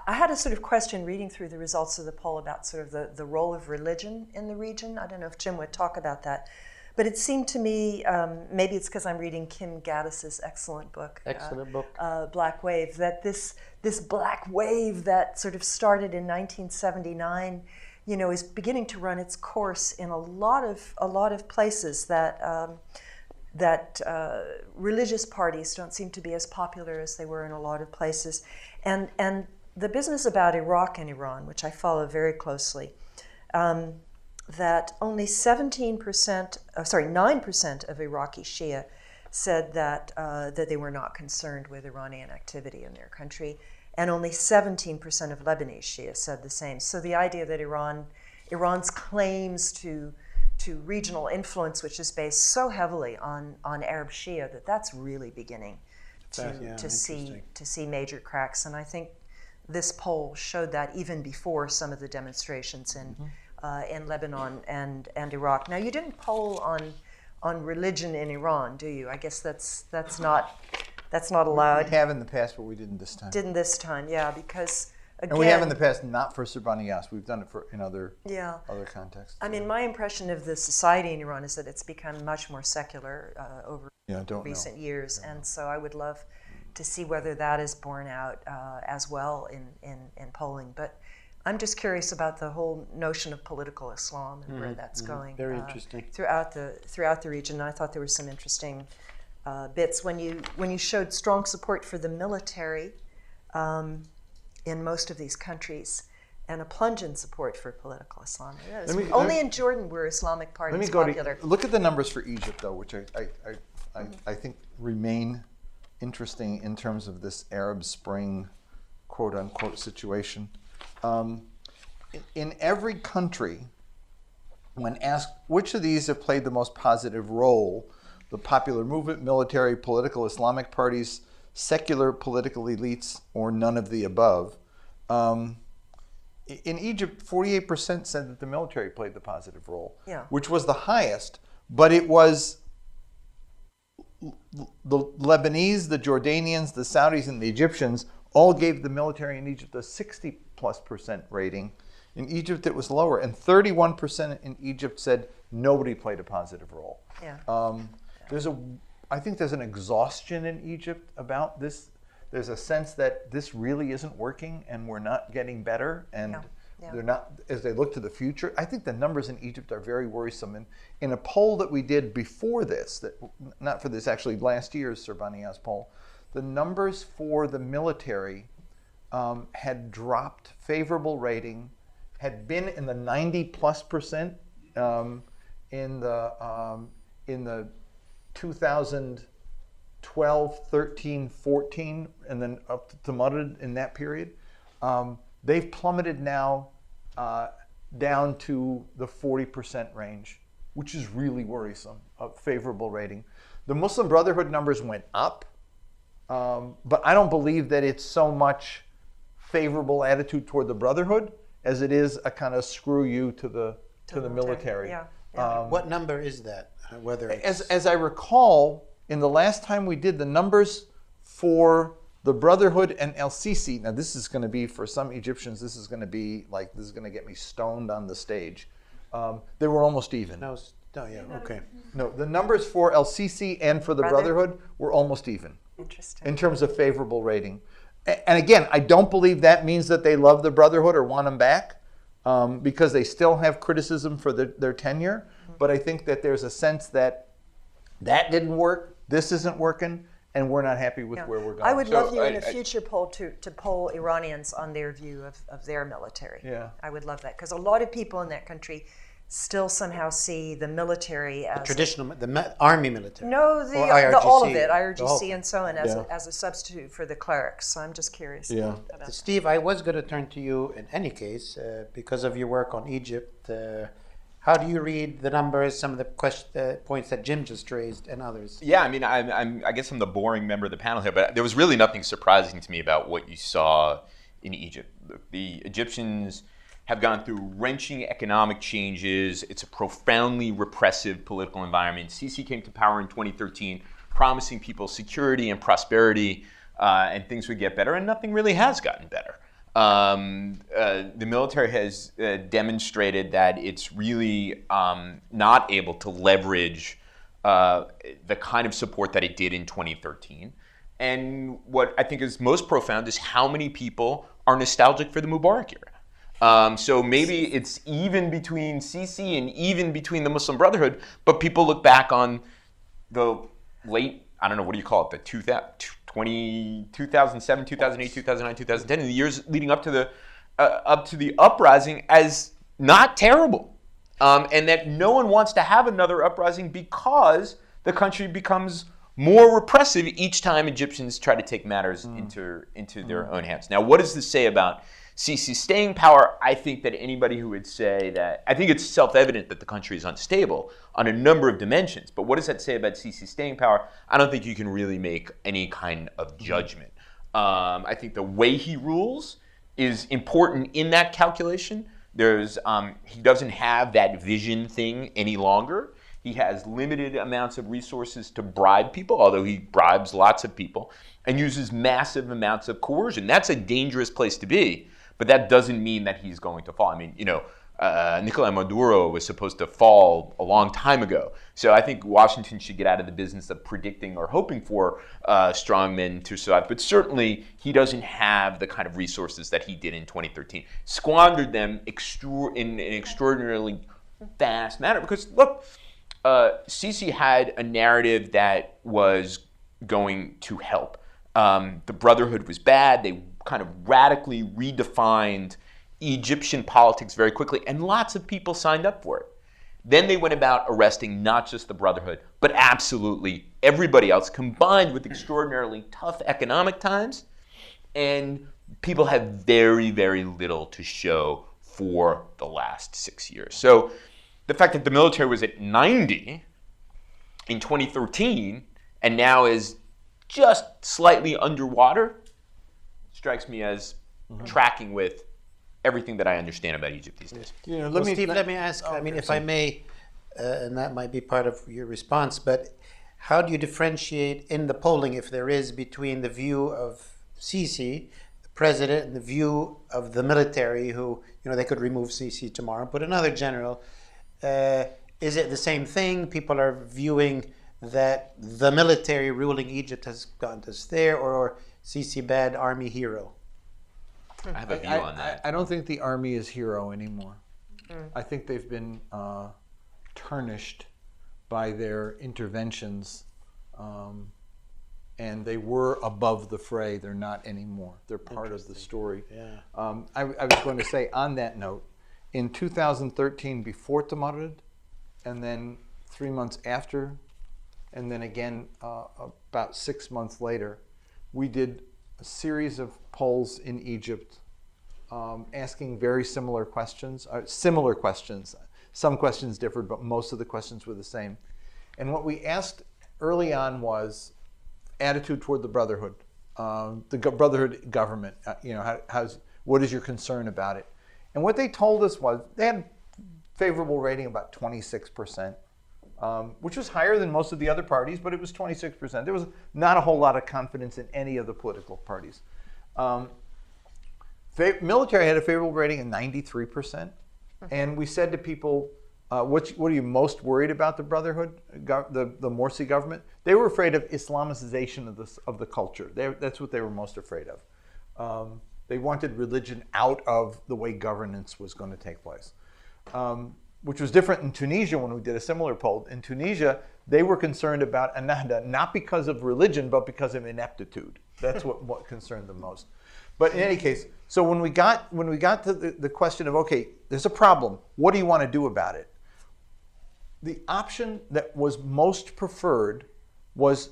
I had a sort of question reading through the results of the poll about sort of the role of religion in the region. I don't know if Jim would talk about that. But it seemed to me, maybe it's because I'm reading Kim Gaddis's excellent book, Black Wave, that this black wave that sort of started in 1979, is beginning to run its course in a lot of places that religious parties don't seem to be as popular as they were in a lot of places, and the business about Iraq and Iran, which I follow very closely. That only 9% of Iraqi Shia said that they were not concerned with Iranian activity in their country, and only 17% of Lebanese Shia said the same. So the idea that Iran's claims to regional influence, which is based so heavily on Arab Shia, that's really beginning to see major cracks. And I think this poll showed that even before some of the demonstrations in Lebanon and Iraq. Now, you didn't poll on religion in Iran, do you? I guess that's not allowed. We have in the past, but we didn't this time. Yeah, because again. And we have in the past, not for Surbaniyas. We've done it in other contexts. I mean, my impression of the society in Iran is that it's become much more secular over recent years, and so I would love to see whether that is borne out as well in polling. But I'm just curious about the whole notion of political Islam and where that's going. Very interesting. Throughout the region. I thought there were some interesting bits when you showed strong support for the military in most of these countries, and a plunge in support for political Islam. Only in Jordan were Islamic parties popular. Look at the numbers for Egypt, though, which I think remain interesting in terms of this Arab Spring, quote unquote, situation. In every country, when asked which of these have played the most positive role, the popular movement, military, political Islamic parties, secular political elites, or none of the above, in Egypt, 48% said that the military played the positive role, which was the highest, but it was the Lebanese, the Jordanians, the Saudis, and the Egyptians all gave the military in Egypt a 60+% rating. In Egypt, it was lower, and 31% in Egypt said nobody played a positive role. I think there's an exhaustion in Egypt about this. There's a sense that this really isn't working, and we're not getting better, and they're not, as they look to the future. I think the numbers in Egypt are very worrisome. In a poll that we did before this, not for this, actually last year's Surbaniyas poll, the numbers for the military had dropped, favorable rating, had been in the 90+% in the 2012, 13, 14, and then up to Mudded in that period. They've plummeted now down to the 40% range, which is really worrisome, a favorable rating. The Muslim Brotherhood numbers went up, but I don't believe that it's so much favorable attitude toward the Brotherhood as it is a kind of screw you to the military. Yeah. What number is that? Whether it's... As I recall, in the last time we did the numbers for the Brotherhood and El-Sisi, now this is going to be, for some Egyptians, this is going to be like, this is going to get me stoned on the stage. They were almost even. No, yeah, okay. No, the numbers for El-Sisi and for the Brotherhood were almost even. Interesting. In terms of favorable rating. And again, I don't believe that means that they love the Brotherhood or want them back, because they still have criticism for their tenure. But I think that there's a sense that didn't work, this isn't working, and we're not happy with where we're going. I would love you in a future poll to poll Iranians on their view of their military. Yeah. I would love that, because a lot of people in that country still somehow see the military as Traditional, army military. no, Or all of IRGC. it, The IRGC whole and so on, as, Yeah. as a substitute for the clerics. So I'm just curious. Yeah. about that. Steve, I was going to turn to you in any case because of your work on Egypt. How do you read the numbers, some of the points that Jim just raised, and others? Yeah, I mean, I guess I'm the boring member of the panel here, but there was really nothing surprising to me about what you saw in Egypt. The Egyptians have gone through wrenching economic changes. It's a profoundly repressive political environment. Sisi came to power in 2013, promising people security and prosperity, and things would get better, and nothing really has gotten better. The military has demonstrated that it's really not able to leverage the kind of support that it did in 2013. And what I think is most profound is how many people are nostalgic for the Mubarak era. So maybe it's even between Sisi and even between the Muslim Brotherhood, but people look back on the late, I don't know, what do you call it, the 2007, 2008, 2009, 2010, and the years leading up to the uprising as not terrible. And that no one wants to have another uprising because the country becomes more repressive each time Egyptians try to take matters into their own hands. Now, what does this say about Sisi's staying power? I think that anybody who would say that, I think it's self-evident that the country is unstable on a number of dimensions, but what does that say about Sisi's staying power? I don't think you can really make any kind of judgment. I think the way he rules is important in that calculation. He doesn't have that vision thing any longer. He has limited amounts of resources to bribe people, although he bribes lots of people, and uses massive amounts of coercion. That's a dangerous place to be, but that doesn't mean that he's going to fall. I mean, Nicolás Maduro was supposed to fall a long time ago. So I think Washington should get out of the business of predicting or hoping for strong men to survive. But certainly, he doesn't have the kind of resources that he did in 2013. Squandered them in an extraordinarily fast manner. Because, look, Sisi had a narrative that was going to help. The Brotherhood was bad. They kind of radically redefined Egyptian politics very quickly, and lots of people signed up for it. Then they went about arresting not just the Brotherhood, but absolutely everybody else, combined with extraordinarily tough economic times, and people have very, very little to show for the last 6 years. So the fact that the military was at 90 in 2013 and now is just slightly underwater strikes me as tracking with everything that I understand about Egypt these days. Steve, let me ask, if I may, and that might be part of your response, but how do you differentiate in the polling, if there is, between the view of Sisi, the president, and the view of the military, who, they could remove Sisi tomorrow, but another general? Is it the same thing? People are viewing that the military ruling Egypt has gotten us there, or Sisi bad, army hero? I have a view on that. I don't think the army is hero anymore. I think they've been tarnished by their interventions, and they were above the fray. They're not anymore. They're part of the story. Yeah. I was going to say on that note, in 2013 before Tamarrud, and then 3 months after, and then again about 6 months later, we did a series of polls in Egypt asking very similar questions. Some questions differed, but most of the questions were the same. And what we asked early on was attitude toward the Brotherhood, Brotherhood government. What is your concern about it? And what they told us was they had favorable rating about 26%, which was higher than most of the other parties, but it was 26%. There was not a whole lot of confidence in any of the political parties. Military had a favorable rating of 93%. And we said to people, what are you most worried about the Brotherhood, the Morsi government? They were afraid of Islamicization of the culture. That's what they were most afraid of. They wanted religion out of the way governance was going to take place, which was different in Tunisia when we did a similar poll. In Tunisia, they were concerned about Ennahda, not because of religion, but because of ineptitude. That's what concerned them most. But in any case, so when we got to the question of, okay, there's a problem, what do you want to do about it? The option that was most preferred was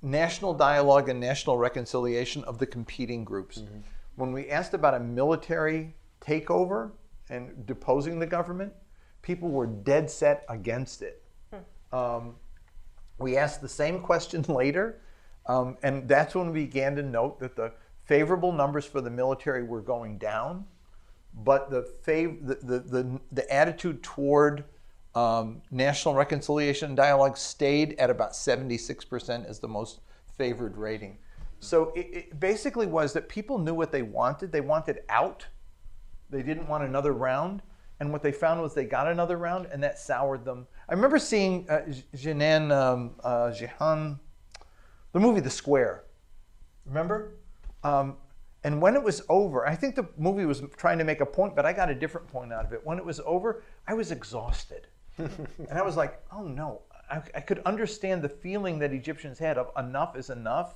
national dialogue and national reconciliation of the competing groups. Mm-hmm. When we asked about a military takeover and deposing the government, people were dead set against it. We asked the same question later, and that's when we began to note that the favorable numbers for the military were going down, but the attitude toward national reconciliation and dialogue stayed at about 76% as the most favored rating. So it basically was that people knew what they wanted. They wanted out. They didn't want another round. And what they found was they got another round, and that soured them. I remember seeing Jihan, the movie The Square. Remember? And when it was over, I think the movie was trying to make a point, but I got a different point out of it. When it was over, I was exhausted. And I was like, oh no. I could understand the feeling that Egyptians had of enough is enough.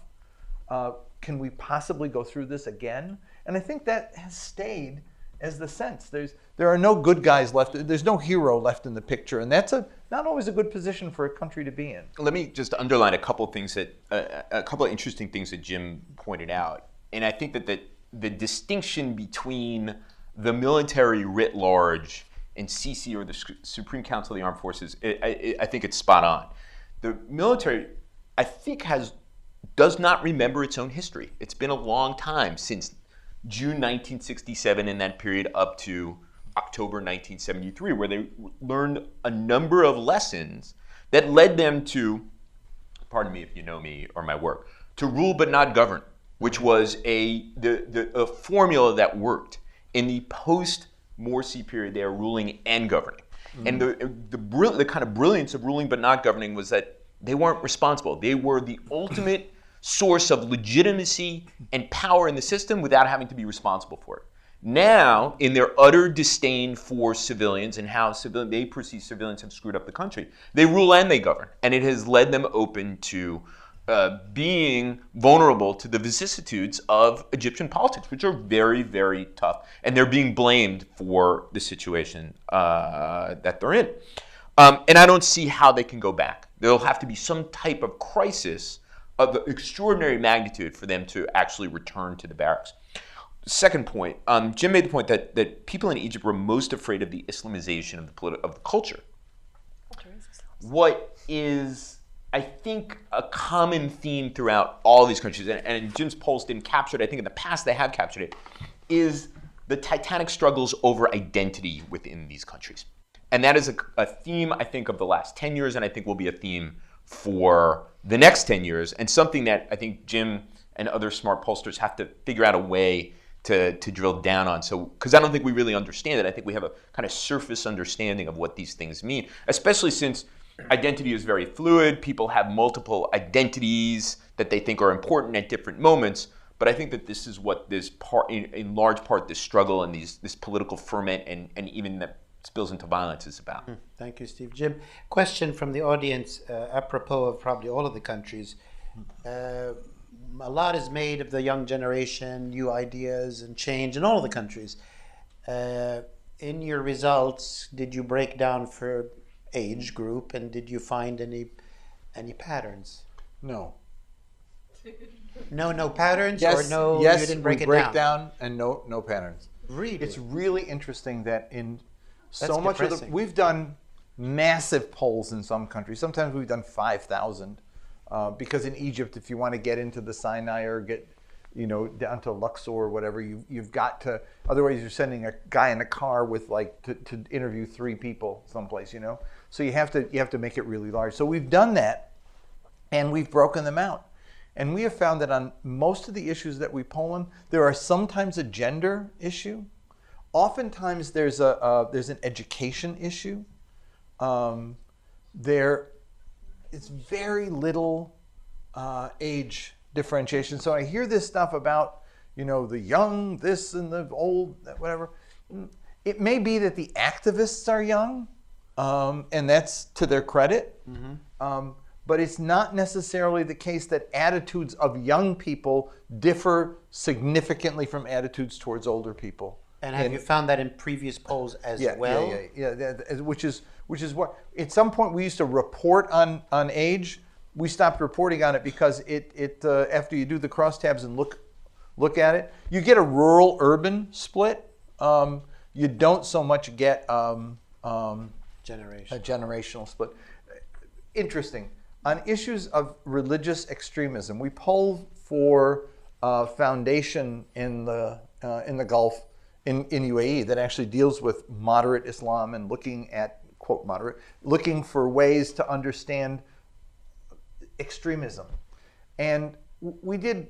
Can we possibly go through this again? And I think that has stayed as the sense. There are no good guys left. There's no hero left in the picture. And that's not always a good position for a country to be in. Let me just underline a couple of interesting things that Jim pointed out. And I think that the distinction between the military writ large and Sisi, or the Supreme Council of the Armed Forces, I think it's spot on. The military, I think, does not remember its own history. It's been a long time since June 1967 in that period up to October 1973, where they learned a number of lessons that led them to, pardon me if you know me or my work, to rule but not govern, which was a formula that worked. In the post-Morsi period, they are ruling and governing. Mm-hmm. And the kind of brilliance of ruling but not governing was that they weren't responsible. They were the ultimate source of legitimacy and power in the system without having to be responsible for it. Now, in their utter disdain for civilians and how they perceive civilians have screwed up the country, they rule and they govern. And it has led them open to being vulnerable to the vicissitudes of Egyptian politics, which are very, very tough. And they're being blamed for the situation that they're in. And I don't see how they can go back. There'll have to be some type of crisis of the extraordinary magnitude for them to actually return to the barracks. Second point, Jim made the point that people in Egypt were most afraid of the Islamization of the culture. What is, I think, a common theme throughout all these countries, and Jim's polls didn't capture it, I think in the past they have captured it, is the titanic struggles over identity within these countries. And that is a theme, I think, of the last 10 years, and I think will be a theme for the next 10 years, and something that I think Jim and other smart pollsters have to figure out a way to drill down on. So, because I don't think we really understand it. I think we have a kind of surface understanding of what these things mean, especially since identity is very fluid. People have multiple identities that they think are important at different moments. But I think that this is what this part, in large part, this struggle and this political ferment and even that spills into violence is about. Thank you, Steve. Jim, question from the audience apropos of probably all of the countries. A lot is made of the young generation, new ideas and change in all of the countries. in your results, did you break down for age group, and did you find any patterns? No. No patterns, Yes, or no? yes, You didn't break we it break down. and no patterns. Really? It's really interesting that in so That's much of depressing. we've done massive polls in some countries. Sometimes we've done 5,000 because in Egypt, if you want to get into the Sinai or get down to Luxor or whatever, you've got to. Otherwise, you're sending a guy in a car with to interview 3 people someplace. So you have to make it really large. So we've done that, and we've broken them out. And we have found that on most of the issues that we poll on, there are sometimes a gender issue. Oftentimes there's an education issue. There is very little age differentiation. So I hear this stuff about the young, this and the old, whatever. It may be that the activists are young, and that's to their credit. Mm-hmm. But it's not necessarily the case that attitudes of young people differ significantly from attitudes towards older people. And have you found that in previous polls as well? Yeah. Which is what at some point we used to report on age. We stopped reporting on it because it after you do the crosstabs and look at it, you get a rural urban split. You don't so much get a generational split. Interesting. On issues of religious extremism, we poll for a foundation in the Gulf, in UAE, that actually deals with moderate Islam and looking at, quote, moderate, looking for ways to understand extremism. And we did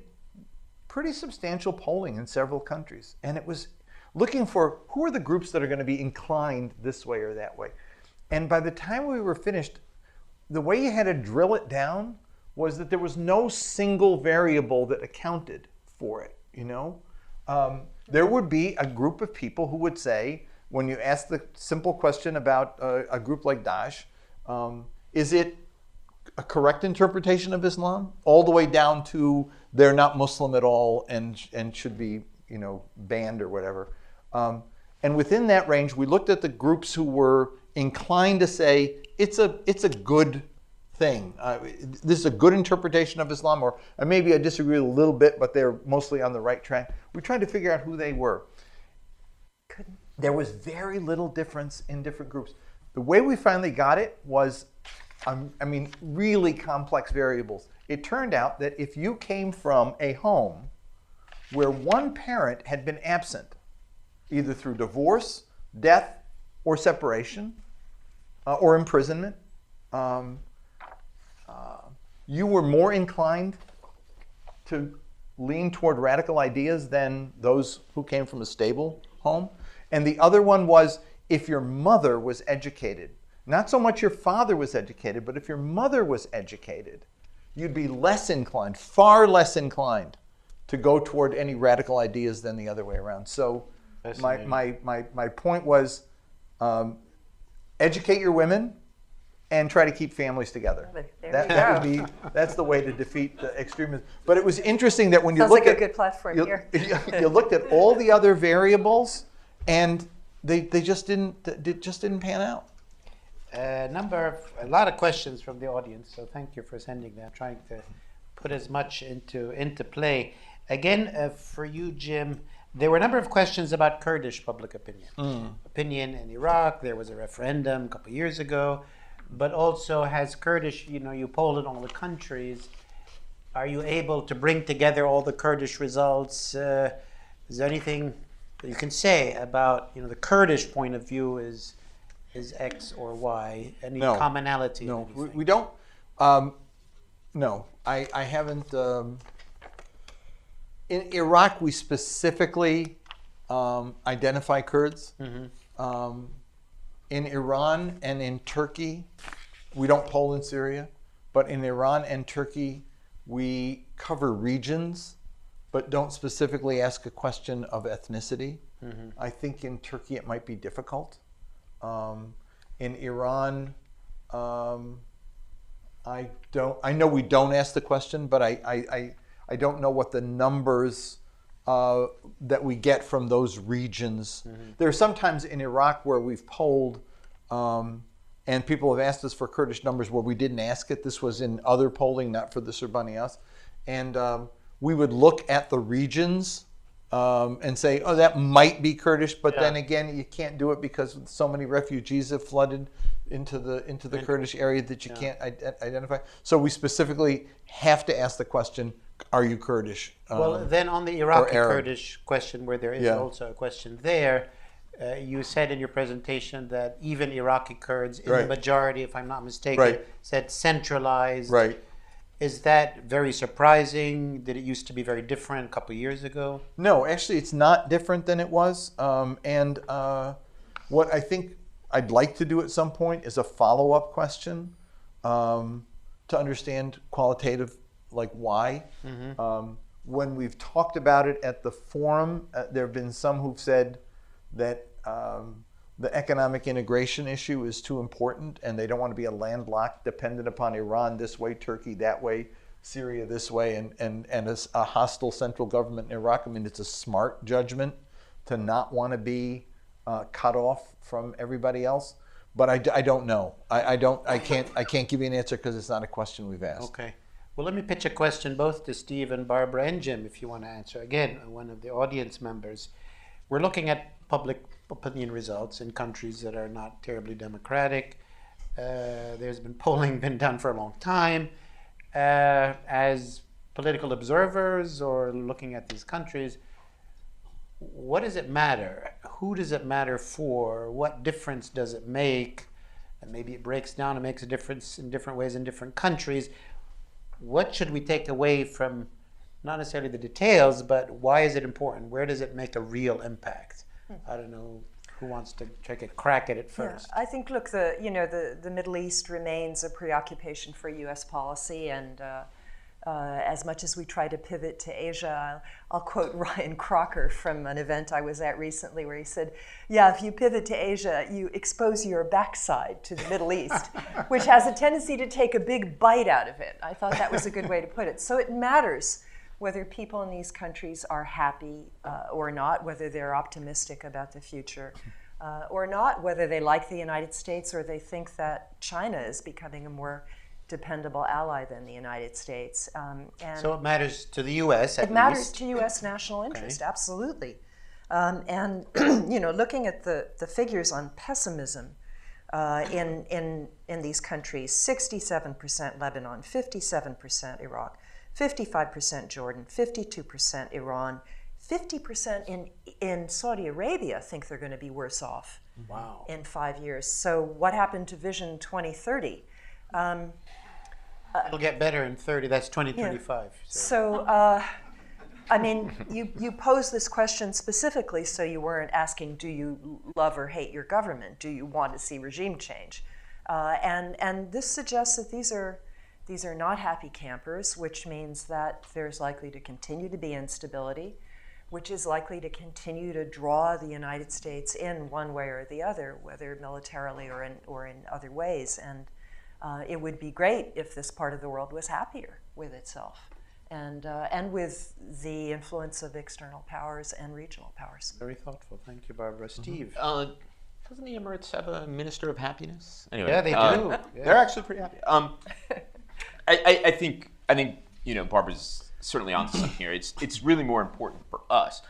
pretty substantial polling in several countries. And it was looking for who are the groups that are going to be inclined this way or that way. And by the time we were finished, the way you had to drill it down was that there was no single variable that accounted for it, There would be a group of people who would say, when you ask the simple question about a group like Daesh, is it a correct interpretation of Islam? All the way down to they're not Muslim at all and should be, banned or whatever. And within that range, we looked at the groups who were inclined to say, it's a good thing. This is a good interpretation of Islam, or maybe I disagree a little bit, but they're mostly on the right track. We tried to figure out who they were. There was very little difference in different groups. The way we finally got it was, really complex variables. It turned out that if you came from a home where one parent had been absent, either through divorce, death, or separation, or imprisonment, you were more inclined to lean toward radical ideas than those who came from a stable home. And the other one was if your mother was educated. Not so much your father was educated, but if your mother was educated, you'd be less inclined, far less inclined, to go toward any radical ideas than the other way around. So my point was, educate your women and try to keep families together. That's the way to defeat the extremism. But it was interesting that when you look at a good platform here. You looked at all the other variables, and they just didn't pan out. A lot of questions from the audience, so thank you for sending that. Trying to put as much into play. Again, for you, Jim, there were a number of questions about Kurdish public opinion. Opinion in Iraq, there was a referendum a couple of years ago, but also has Kurdish, you poll in all the countries. Are you able to bring together all the Kurdish results? Is there anything that you can say about, the Kurdish point of view is X or Y? Any commonality? No, we don't. No, I haven't. In Iraq, we specifically identify Kurds. Mm-hmm. In Iran and in Turkey, we don't poll in Syria, but in Iran and Turkey, we cover regions, but don't specifically ask a question of ethnicity. Mm-hmm. I think in Turkey it might be difficult. In Iran, I know we don't ask the question, but I don't know what the numbers that we get from those regions. There are sometimes in Iraq where we've polled, and people have asked us for Kurdish numbers where we didn't ask it. This was in other polling, not for the Surbaniyas. And we would look at the regions and say, oh, that might be Kurdish, but then again, you can't do it because so many refugees have flooded into the Kurdish area that you can't identify. So we specifically have to ask the question, are you Kurdish? Well, then on the Iraqi Arab. Kurdish question, where there is also a question there, you said in your presentation that even Iraqi Kurds, in the majority, if I'm not mistaken, said centralized. Right. Is that very surprising? Did it used to be very different a couple of years ago? No, actually, it's not different than it was. And what I think I'd like to do at some point is a follow-up question to understand qualitative, like why. When we've talked about it at the forum, there have been some who've said that the economic integration issue is too important and they don't want to be a landlocked, dependent upon Iran this way, Turkey that way, Syria this way, and a hostile central government in Iraq. I mean, it's a smart judgment to not want to be cut off from everybody else. But I don't know. I can't give you an answer because it's not a question we've asked. Okay. Well, let me pitch a question both to Steve and Barbara and Jim, if you want to answer. Again, one of the audience members. We're looking at public opinion results in countries that are not terribly democratic. There's been polling been done for a long time. As political observers or looking at these countries, what does it matter? Who does it matter for? What difference does it make? And maybe it breaks down and makes a difference in different ways in different countries. What should we take away from not necessarily the details, but why is it important? Where does it make a real impact? I don't know who wants to take a crack at it first. Yeah, I think, look, the Middle East remains a preoccupation for U.S. policy, and as much as we try to pivot to Asia, I'll quote Ryan Crocker from an event I was at recently where he said, yeah, if you pivot to Asia, you expose your backside to the Middle East, which has a tendency to take a big bite out of it. I thought that was a good way to put it. So it matters whether people in these countries are happy or not, whether they're optimistic about the future or not, whether they like the United States or they think that China is becoming a more dependable ally than the United States. And so it matters to the U.S. It matters to U.S. national interest, absolutely. And looking at the figures on pessimism in these countries, 67% Lebanon, 57% Iraq, 55% Jordan, 52% Iran, 50% in Saudi Arabia think they're going to be worse off in 5 years. So what happened to Vision 2030? It'll get better in 30, that's 2035. Yeah. So I mean, you posed this question specifically so you weren't asking, do you love or hate your government? Do you want to see regime change? And this suggests that these are not happy campers, which means that there's likely to continue to be instability, which is likely to continue to draw the United States in one way or the other, whether militarily or in other ways. And it would be great if this part of the world was happier with itself and with the influence of external powers and regional powers. Very thoughtful. Thank you, Barbara. Steve? Doesn't the Emirates have a minister of happiness? Anyway, yeah, they do. Yeah. They're actually pretty happy. I think Barbara's certainly on something here. It's really more important for us.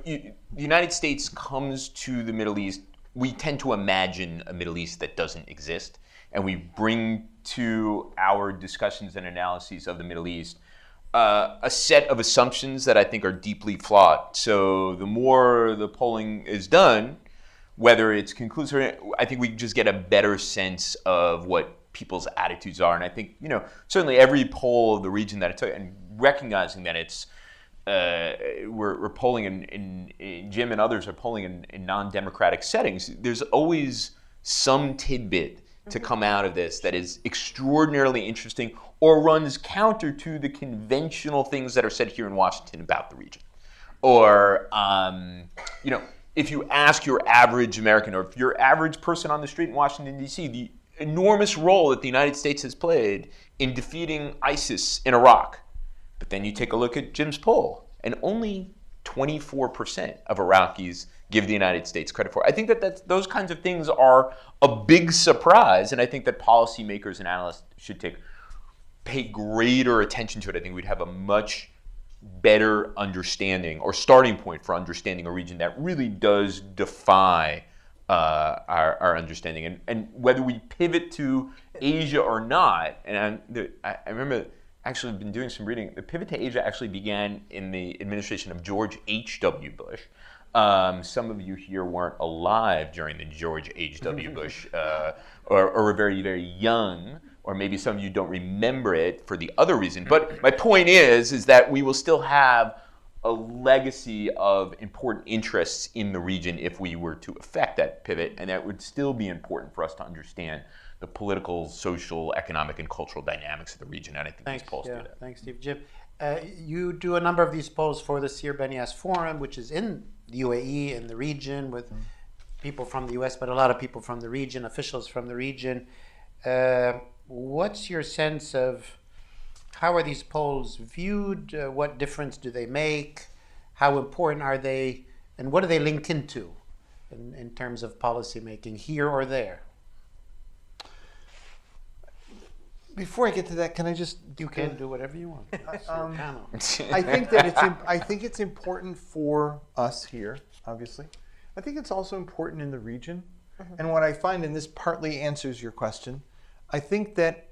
The United States comes to the Middle East. We tend to imagine a Middle East that doesn't exist, and we bring to our discussions and analyses of the Middle East a set of assumptions that I think are deeply flawed. So the more the polling is done, whether it's conclusive, I think we just get a better sense of what people's attitudes are. And I think, certainly every poll of the region that I took, and recognizing that it's, we're polling in Jim and others are polling in non-democratic settings, there's always some tidbit to come out of this that is extraordinarily interesting or runs counter to the conventional things that are said here in Washington about the region. Or, if you ask your average American or if your average person on the street in Washington, D.C., the enormous role that the United States has played in defeating ISIS in Iraq. But then you take a look at Jim's poll, and only 24% of Iraqis give the United States credit for. I think that those kinds of things are a big surprise, and I think that policymakers and analysts should pay greater attention to it. I think we'd have a much better understanding or starting point for understanding a region that really does defy our understanding. And whether we pivot to Asia or not, and I remember actually been doing some reading, the pivot to Asia actually began in the administration of George H.W. Bush. Some of you here weren't alive during the George H.W. Bush, or were very, very young, or maybe some of you don't remember it for the other reason. But my point is that we will still have a legacy of important interests in the region if we were to effect that pivot, and that would still be important for us to understand the political, social, economic, and cultural dynamics of the region. And I think these polls do that. Thanks, Steve. Jim, you do a number of these polls for the Sir Benias Forum, which is in the UAE and the region with people from the US, but a lot of people from the region, officials from the region. What's your sense of how are these polls viewed? What difference do they make? How important are they? And what do they link into in terms of policy making here or there? Before I get to that, can I just You can do whatever you want. It's your panel. I think that I think it's important for us here, obviously. I think it's also important in the region. And what I find, and this partly answers your question, I think that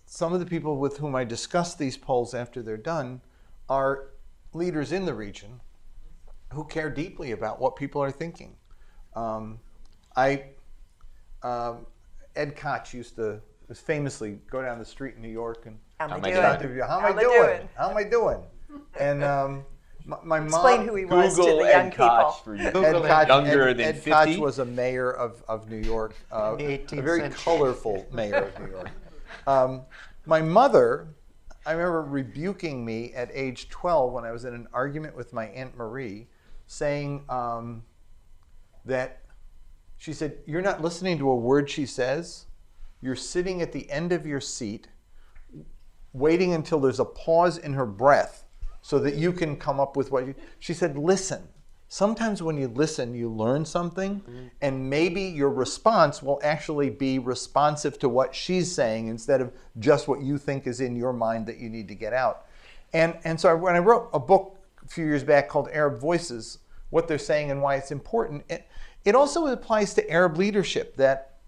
some of the people with whom I discuss these polls after they're done are leaders in the region who care deeply about what people are thinking. Ed Koch used to famously go down the street in New York and How am I start doing? to, how am I doing? How am I doing? And my mom. Explain who he was to Google the young Ed Koch people. for you. Google Ed Koch, Younger than Ed 50? Koch was a mayor of New York, a the 18th very century. colorful mayor of New York. My mother, I remember rebuking me at age 12 when I was in an argument with my Aunt Marie, saying that she said, "You're not listening to a word she says. You're sitting at the end of your seat, waiting until there's a pause in her breath so that you can come up with what you..." She said, "Listen. Sometimes when you listen, you learn something, and maybe your response will actually be responsive to what she's saying instead of just what you think is in your mind that you need to get out." And so when I wrote a book a few years back called Arab Voices, what they're saying and why it's important, it also applies to Arab leadership, that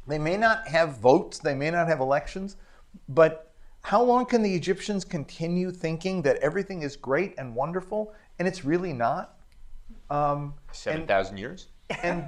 they may not have votes, they may not have elections, but how long can the Egyptians continue thinking that everything is great and wonderful, and it's really not? 7,000 years? And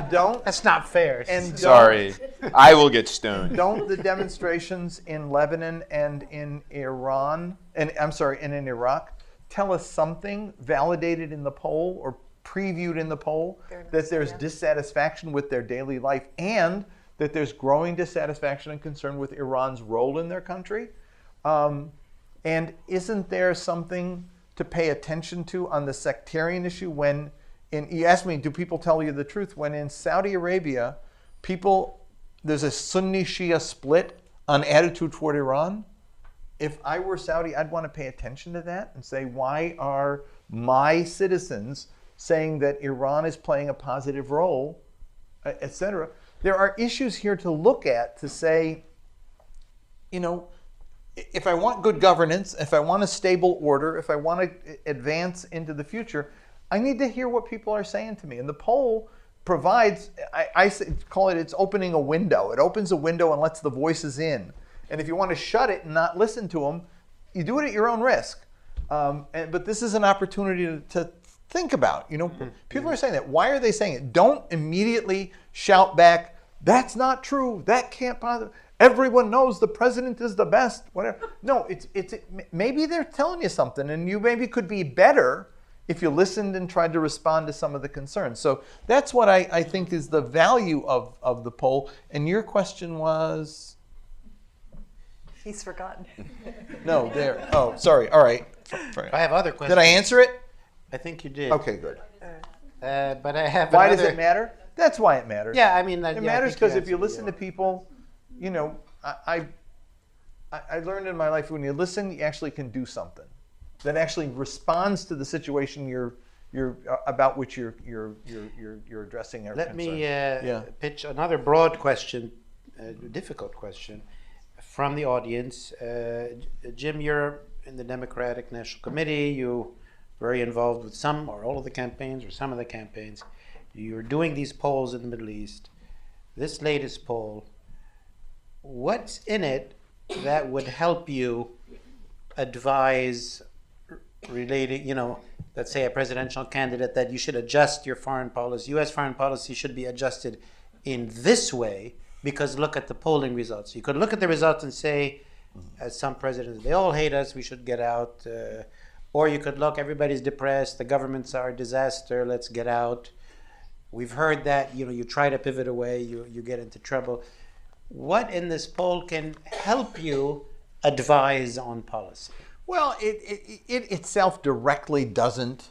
don't That's not fair. Sorry, I will get stoned. don't the demonstrations in Lebanon and in Iran and in Iraq tell us something validated in the poll or previewed in the poll, that there's dissatisfaction with their daily life and that there's growing dissatisfaction and concern with Iran's role in their country? And isn't there something to pay attention to on the sectarian issue when, you asked me, do people tell you the truth? When in Saudi Arabia, there's a Sunni Shia split on attitude toward Iran. If I were Saudi, I'd want to pay attention to that and say, why are my citizens saying that Iran is playing a positive role, etc.? There are issues here to look at to say, if I want good governance, if I want a stable order, if I want to advance into the future, I need to hear what people are saying to me. And the poll provides, I call it, it's opening a window. It opens a window and lets the voices in. And if you want to shut it and not listen to them, you do it at your own risk. But this is an opportunity to think about. People are saying that. Why are they saying it? Don't immediately shout back, "That's not true. That can't bother. Everyone knows the president is the best." Whatever. No, it's maybe they're telling you something, and you maybe could be better if you listened and tried to respond to some of the concerns. So that's what I think is the value of the poll. And your question was? He's forgotten. No, there. Oh, sorry. All right. Sorry. I have other questions. Did I answer it? I think you did. Okay, good. But I have Why another... does it matter? That's why it matters. Yeah, I mean... It matters because if you listen to people, I learned in my life when you listen, you actually can do something. that actually responds to the situation you're about which you're addressing. Let me Yeah. pitch another broad question, difficult question, from the audience. Jim, you're in the Democratic National Committee. You very involved with some or all of the campaigns or some of the campaigns. You're doing these polls in the Middle East. This latest poll, what's in it that would help you advise relating, let's say a presidential candidate, that you should adjust your foreign policy, U.S. foreign policy should be adjusted in this way because look at the polling results. You could look at the results and say, as some presidents, they all hate us, we should get out. Or you could look, everybody's depressed, the governments are a disaster, let's get out. We've heard that, you try to pivot away, you get into trouble. What in this poll can help you advise on policy? Well, it itself directly doesn't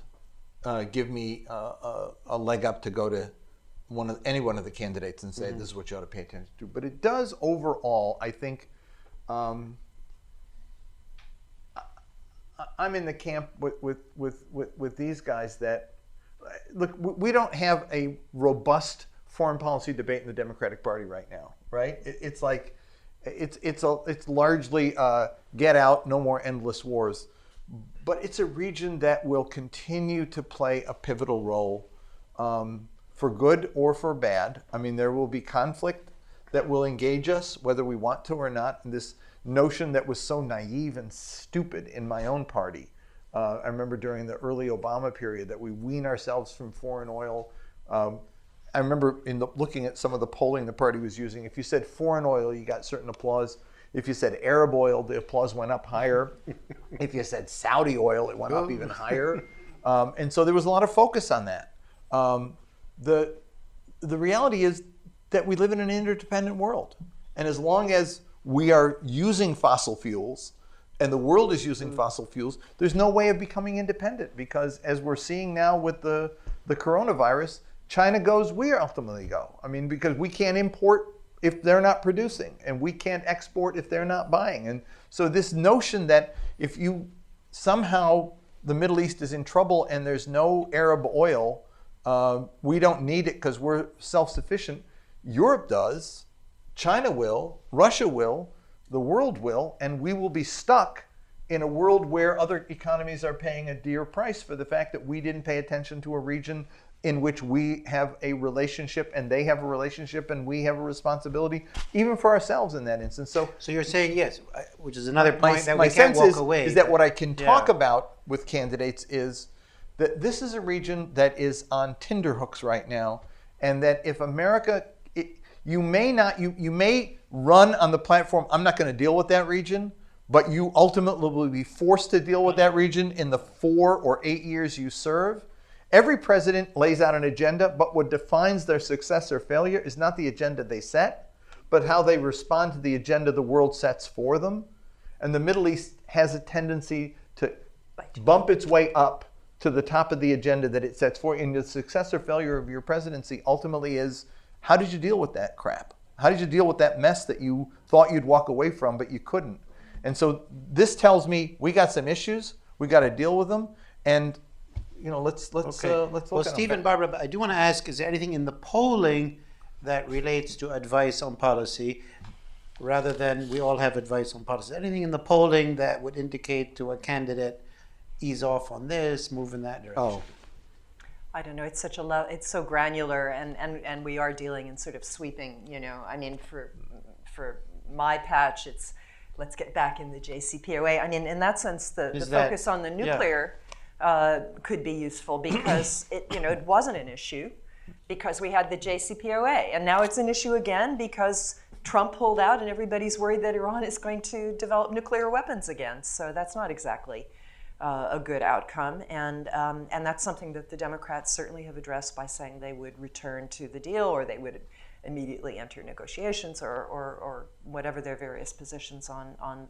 give me a leg up to go to any one of the candidates and say, this is what you ought to pay attention to. But it does overall, I think, I'm in the camp with these guys that, look, we don't have a robust foreign policy debate in the Democratic Party right now, right? It's like, it's largely get out, no more endless wars. But it's a region that will continue to play a pivotal role for good or for bad. I mean, there will be conflict that will engage us, whether we want to or not. And this notion that was so naive and stupid in my own party. I remember during the early Obama period that we wean ourselves from foreign oil. I remember looking at some of the polling the party was using. If you said foreign oil, you got certain applause. If you said Arab oil, the applause went up higher. If you said Saudi oil, it went up even higher. And so there was a lot of focus on that. The reality is that we live in an interdependent world. And as long as we are using fossil fuels and the world is using fossil fuels, there's no way of becoming independent, because as we're seeing now with the coronavirus, China goes, we ultimately go. I mean, because we can't import if they're not producing, and we can't export if they're not buying. And so this notion that if you somehow the Middle East is in trouble and there's no Arab oil, we don't need it because we're self-sufficient. Europe does, China will, Russia will, the world will, and we will be stuck in a world where other economies are paying a dear price for the fact that we didn't pay attention to a region in which we have a relationship and they have a relationship and we have a responsibility, even for ourselves in that instance. So you're saying yes, which is another point that we my can't sense walk away. is that what I can talk about with candidates is that this is a region that is on tenterhooks right now, and that if America, you may run on the platform, I'm not going to deal with that region, but you ultimately will be forced to deal with that region in the 4 or 8 years you serve. Every president lays out an agenda, but what defines their success or failure is not the agenda they set, but how they respond to the agenda the world sets for them. And the Middle East has a tendency to bump its way up to the top of the agenda that it sets for. And the success or failure of your presidency ultimately is, how did you deal with that crap? How did you deal with that mess that you thought you'd walk away from, but you couldn't? And so this tells me we got some issues, we got to deal with them, and let's look Well, at Steve them. and Barbara, I do want to ask, is there anything in the polling that relates to advice on policy, rather than we all have advice on policy? Anything in the polling that would indicate to a candidate, ease off on this, move in that direction? Oh, I don't know. It's such it's so granular, and we are dealing in sort of sweeping. I mean, for my patch, it's let's get back in the JCPOA. I mean, in that sense, the focus on the nuclear could be useful because it wasn't an issue because we had the JCPOA, and now it's an issue again because Trump pulled out, and everybody's worried that Iran is going to develop nuclear weapons again. So that's not exactly a good outcome, and that's something that the Democrats certainly have addressed by saying they would return to the deal, or they would immediately enter negotiations, or whatever their various positions on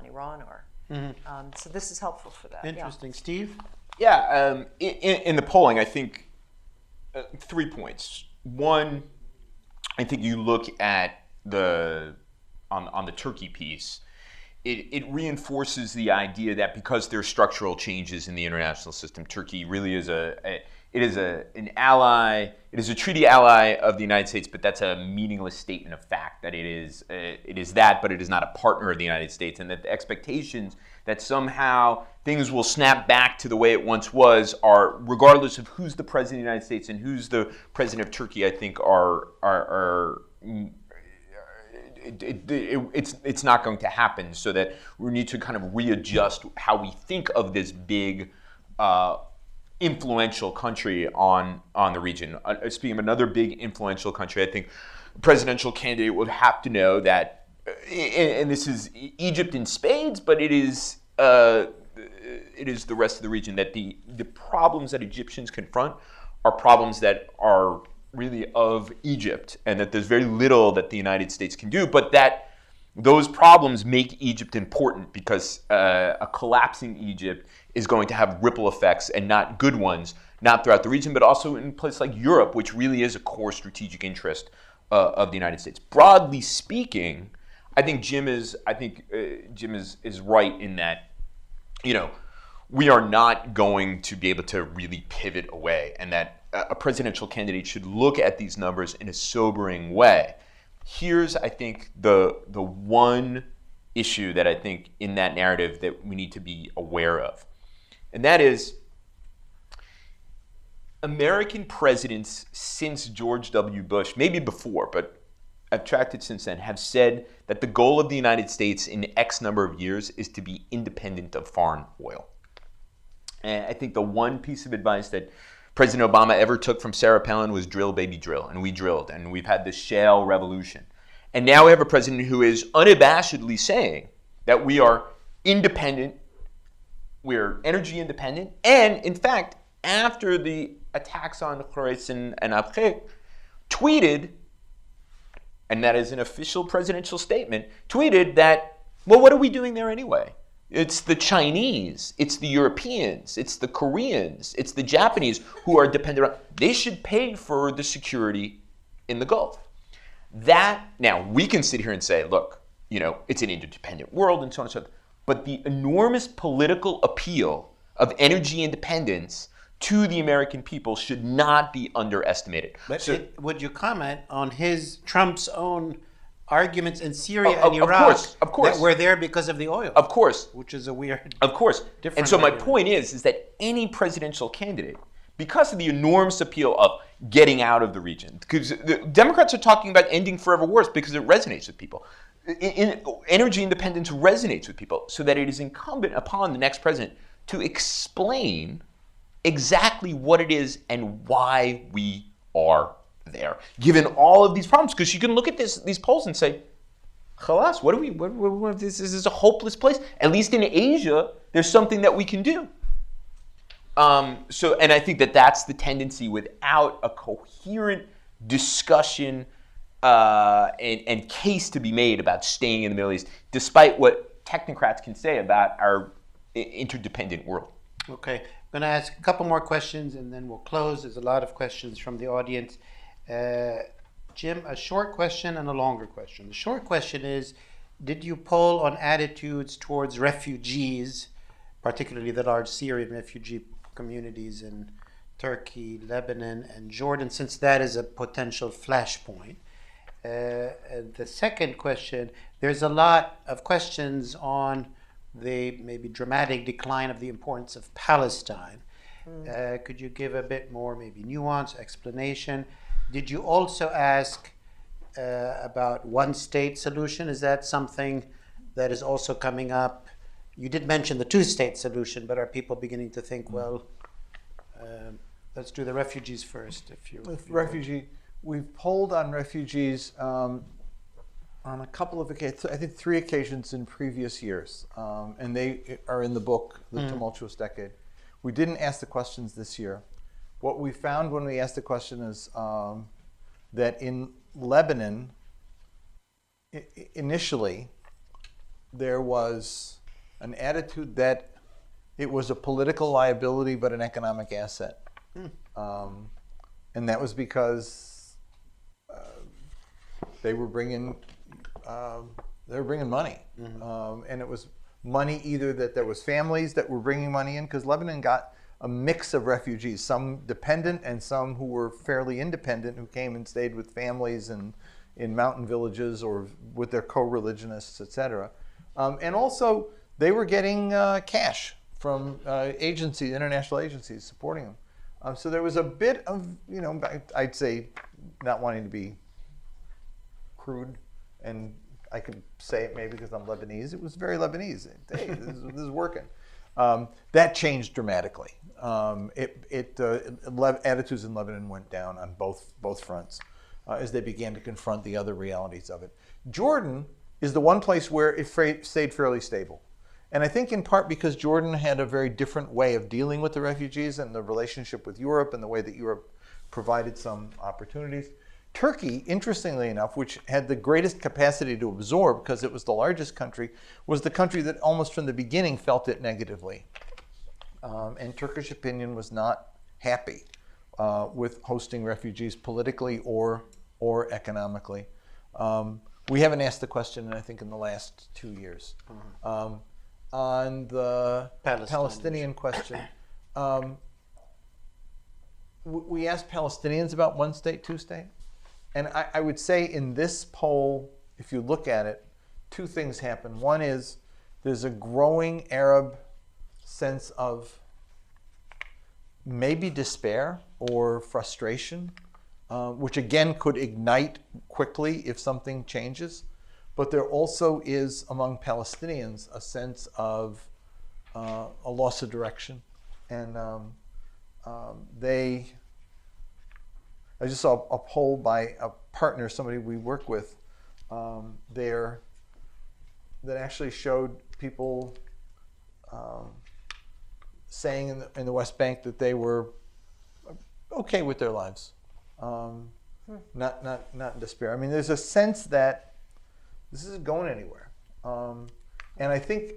Iran are. So this is helpful for that. Interesting. Steve? Yeah, in the polling, I think 3 points. One, I think you look at on the Turkey piece, it reinforces the idea that because there are structural changes in the international system, Turkey really is an ally. It is a treaty ally of the United States, but that's a meaningless statement of fact. That it is that, but it is not a partner of the United States, and that the expectations that somehow things will snap back to the way it once was are, regardless of who's the president of the United States and who's the president of Turkey, I think it's not going to happen. So that we need to kind of readjust how we think of this big, influential country on the region. Speaking of another big influential country, I think a presidential candidate would have to know that, and this is Egypt in spades, but it is the rest of the region, that the problems that Egyptians confront are problems that are really of Egypt, and that there's very little that the United States can do, but that those problems make Egypt important, because a collapsing Egypt is going to have ripple effects, and not good ones, not throughout the region, but also in places like Europe, which really is a core strategic interest of the United States. Broadly speaking, I think Jim is right in that, we are not going to be able to really pivot away, and that a presidential candidate should look at these numbers in a sobering way. Here's, I think, the one issue that I think in that narrative that we need to be aware of. And that is, American presidents since George W. Bush, maybe before, but I've tracked it since then, have said that the goal of the United States in X number of years is to be independent of foreign oil. And I think the one piece of advice that President Obama ever took from Sarah Palin was drill, baby, drill. And we drilled, and we've had this shale revolution. And now we have a president who is unabashedly saying that we are independent, we're energy independent, and in fact, after the attacks on Khorasan and Afrin, tweeted, and that is an official presidential statement, tweeted that, well, what are we doing there anyway? It's the Chinese, it's the Europeans, it's the Koreans, it's the Japanese who are dependent on, they should pay for the security in the Gulf. Now, we can sit here and say, look, it's an interdependent world and so on and so forth, but the enormous political appeal of energy independence to the American people should not be underestimated. But would you comment on Trump's own arguments in Syria and Iraq of course, that were there because of the oil? Of course. Which is a weird, of course. different And so my argument. point is that any presidential candidate, because of the enormous appeal of getting out of the region, because the Democrats are talking about ending forever wars because it resonates with people. Energy independence resonates with people, so that it is incumbent upon the next president to explain exactly what it is and why we are there, given all of these problems. Because you can look at these polls and say, "Khalas, what this is a hopeless place. At least in Asia, there's something that we can do." And I think that that's the tendency without a coherent discussion and case to be made about staying in the Middle East, despite what technocrats can say about our interdependent world. Okay, I'm going to ask a couple more questions and then we'll close. There's a lot of questions from the audience. Jim, a short question and a longer question. The short question is, did you poll on attitudes towards refugees, particularly the large Syrian refugee communities in Turkey, Lebanon, and Jordan, since that is a potential flashpoint? The second question, there's a lot of questions on the maybe dramatic decline of the importance of Palestine. Could you give a bit more maybe nuance, explanation? Did you also ask about one-state solution? Is that something that is also coming up? You did mention the two-state solution, but are people beginning to think, well, let's do the refugees first? We've polled on refugees on a couple of occasions, I think 3 occasions in previous years, and they are in the book, The Tumultuous Decade. We didn't ask the questions this year. What we found when we asked the question is that in Lebanon, initially, there was an attitude that it was a political liability but an economic asset. And that was because they were bringing they were bringing money. And it was money either that there was families that were bringing money in, because Lebanon got a mix of refugees, some dependent and some who were fairly independent, who came and stayed with families and in mountain villages or with their co-religionists, etc. And also, they were getting cash from agencies, international agencies supporting them. So there was a bit of, I'd say, not wanting to be crude, and I could say it maybe because I'm Lebanese, it was very Lebanese. Hey, this is working. That changed dramatically. Attitudes in Lebanon went down on both fronts as they began to confront the other realities of it. Jordan is the one place where it stayed fairly stable. And I think in part because Jordan had a very different way of dealing with the refugees and the relationship with Europe and the way that Europe provided some opportunities. Turkey, interestingly enough, which had the greatest capacity to absorb because it was the largest country, was the country that almost from the beginning felt it negatively. And Turkish opinion was not happy with hosting refugees politically or economically. We haven't asked the question, I think, in the last 2 years. On the Palestinian question, we asked Palestinians about one state, two state. And I would say in this poll, if you look at it, two things happen. One is there's a growing Arab sense of maybe despair or frustration, which again could ignite quickly if something changes. But there also is among Palestinians a sense of a loss of direction. And I just saw a poll by a partner, somebody we work with there, that actually showed people saying in the West Bank that they were okay with their lives, not in despair. I mean, there's a sense that this isn't going anywhere, and I think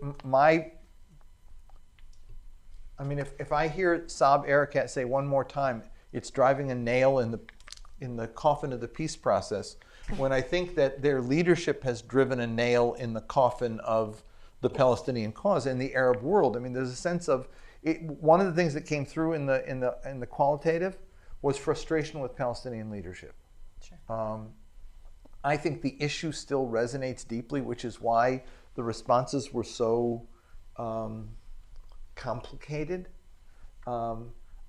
if I hear Saab Erekat say one more time, it's driving a nail in the coffin of the peace process, when I think that their leadership has driven a nail in the coffin of the Palestinian cause and the Arab world. I mean, there's a sense of it. One of the things that came through in the qualitative was frustration with Palestinian leadership. Sure. I think the issue still resonates deeply, which is why the responses were so complicated. I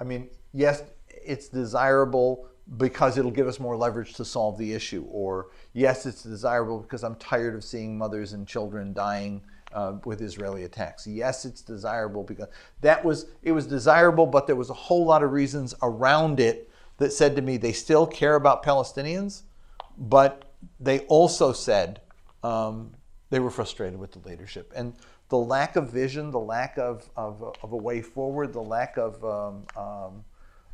mean, yes, it's desirable because it'll give us more leverage to solve the issue, or yes, it's desirable because I'm tired of seeing mothers and children dying with Israeli attacks. Yes, it's desirable because it was desirable, but there was a whole lot of reasons around it that said to me they still care about Palestinians, but they also said they were frustrated with the leadership. And the lack of vision, the lack of a way forward, the lack of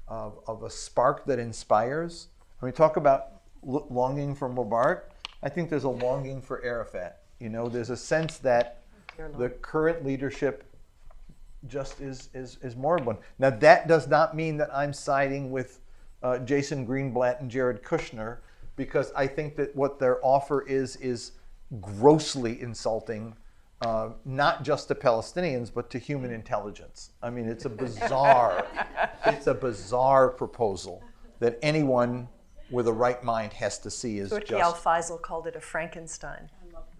a spark that inspires. When we talk about longing for Mubarak, I think there's a longing for Arafat. There's a sense that the current leadership just is moribund. Now, that does not mean that I'm siding with Jason Greenblatt and Jared Kushner, because I think that what their offer is grossly insulting, not just to Palestinians, but to human intelligence. I mean, it's a bizarre proposal that anyone with a right mind has to see is Turki just. Al-Faisal called it a Frankenstein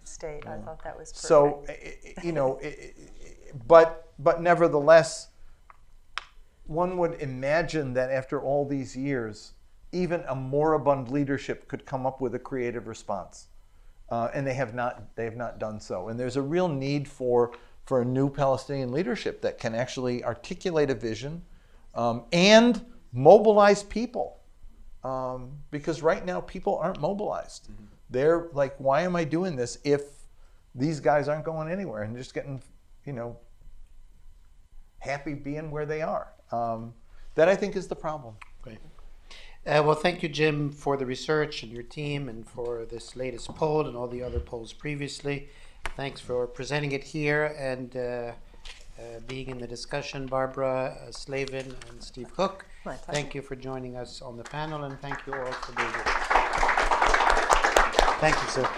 state. I thought that was perfect. So, but nevertheless, one would imagine that after all these years, even a moribund leadership could come up with a creative response. And they have not done so. And there's a real need for a new Palestinian leadership that can actually articulate a vision and mobilize people. Because right now people aren't mobilized. Mm-hmm. They're like, why am I doing this if these guys aren't going anywhere and just getting, happy being where they are? That I think is the problem. Great. Well, thank you, Jim, for the research and your team and for this latest poll and all the other polls previously. Thanks for presenting it here and being in the discussion, Barbara Slavin and Steve Cook. My pleasure. Thank you for joining us on the panel, and thank you all for being here. Thank you, sir.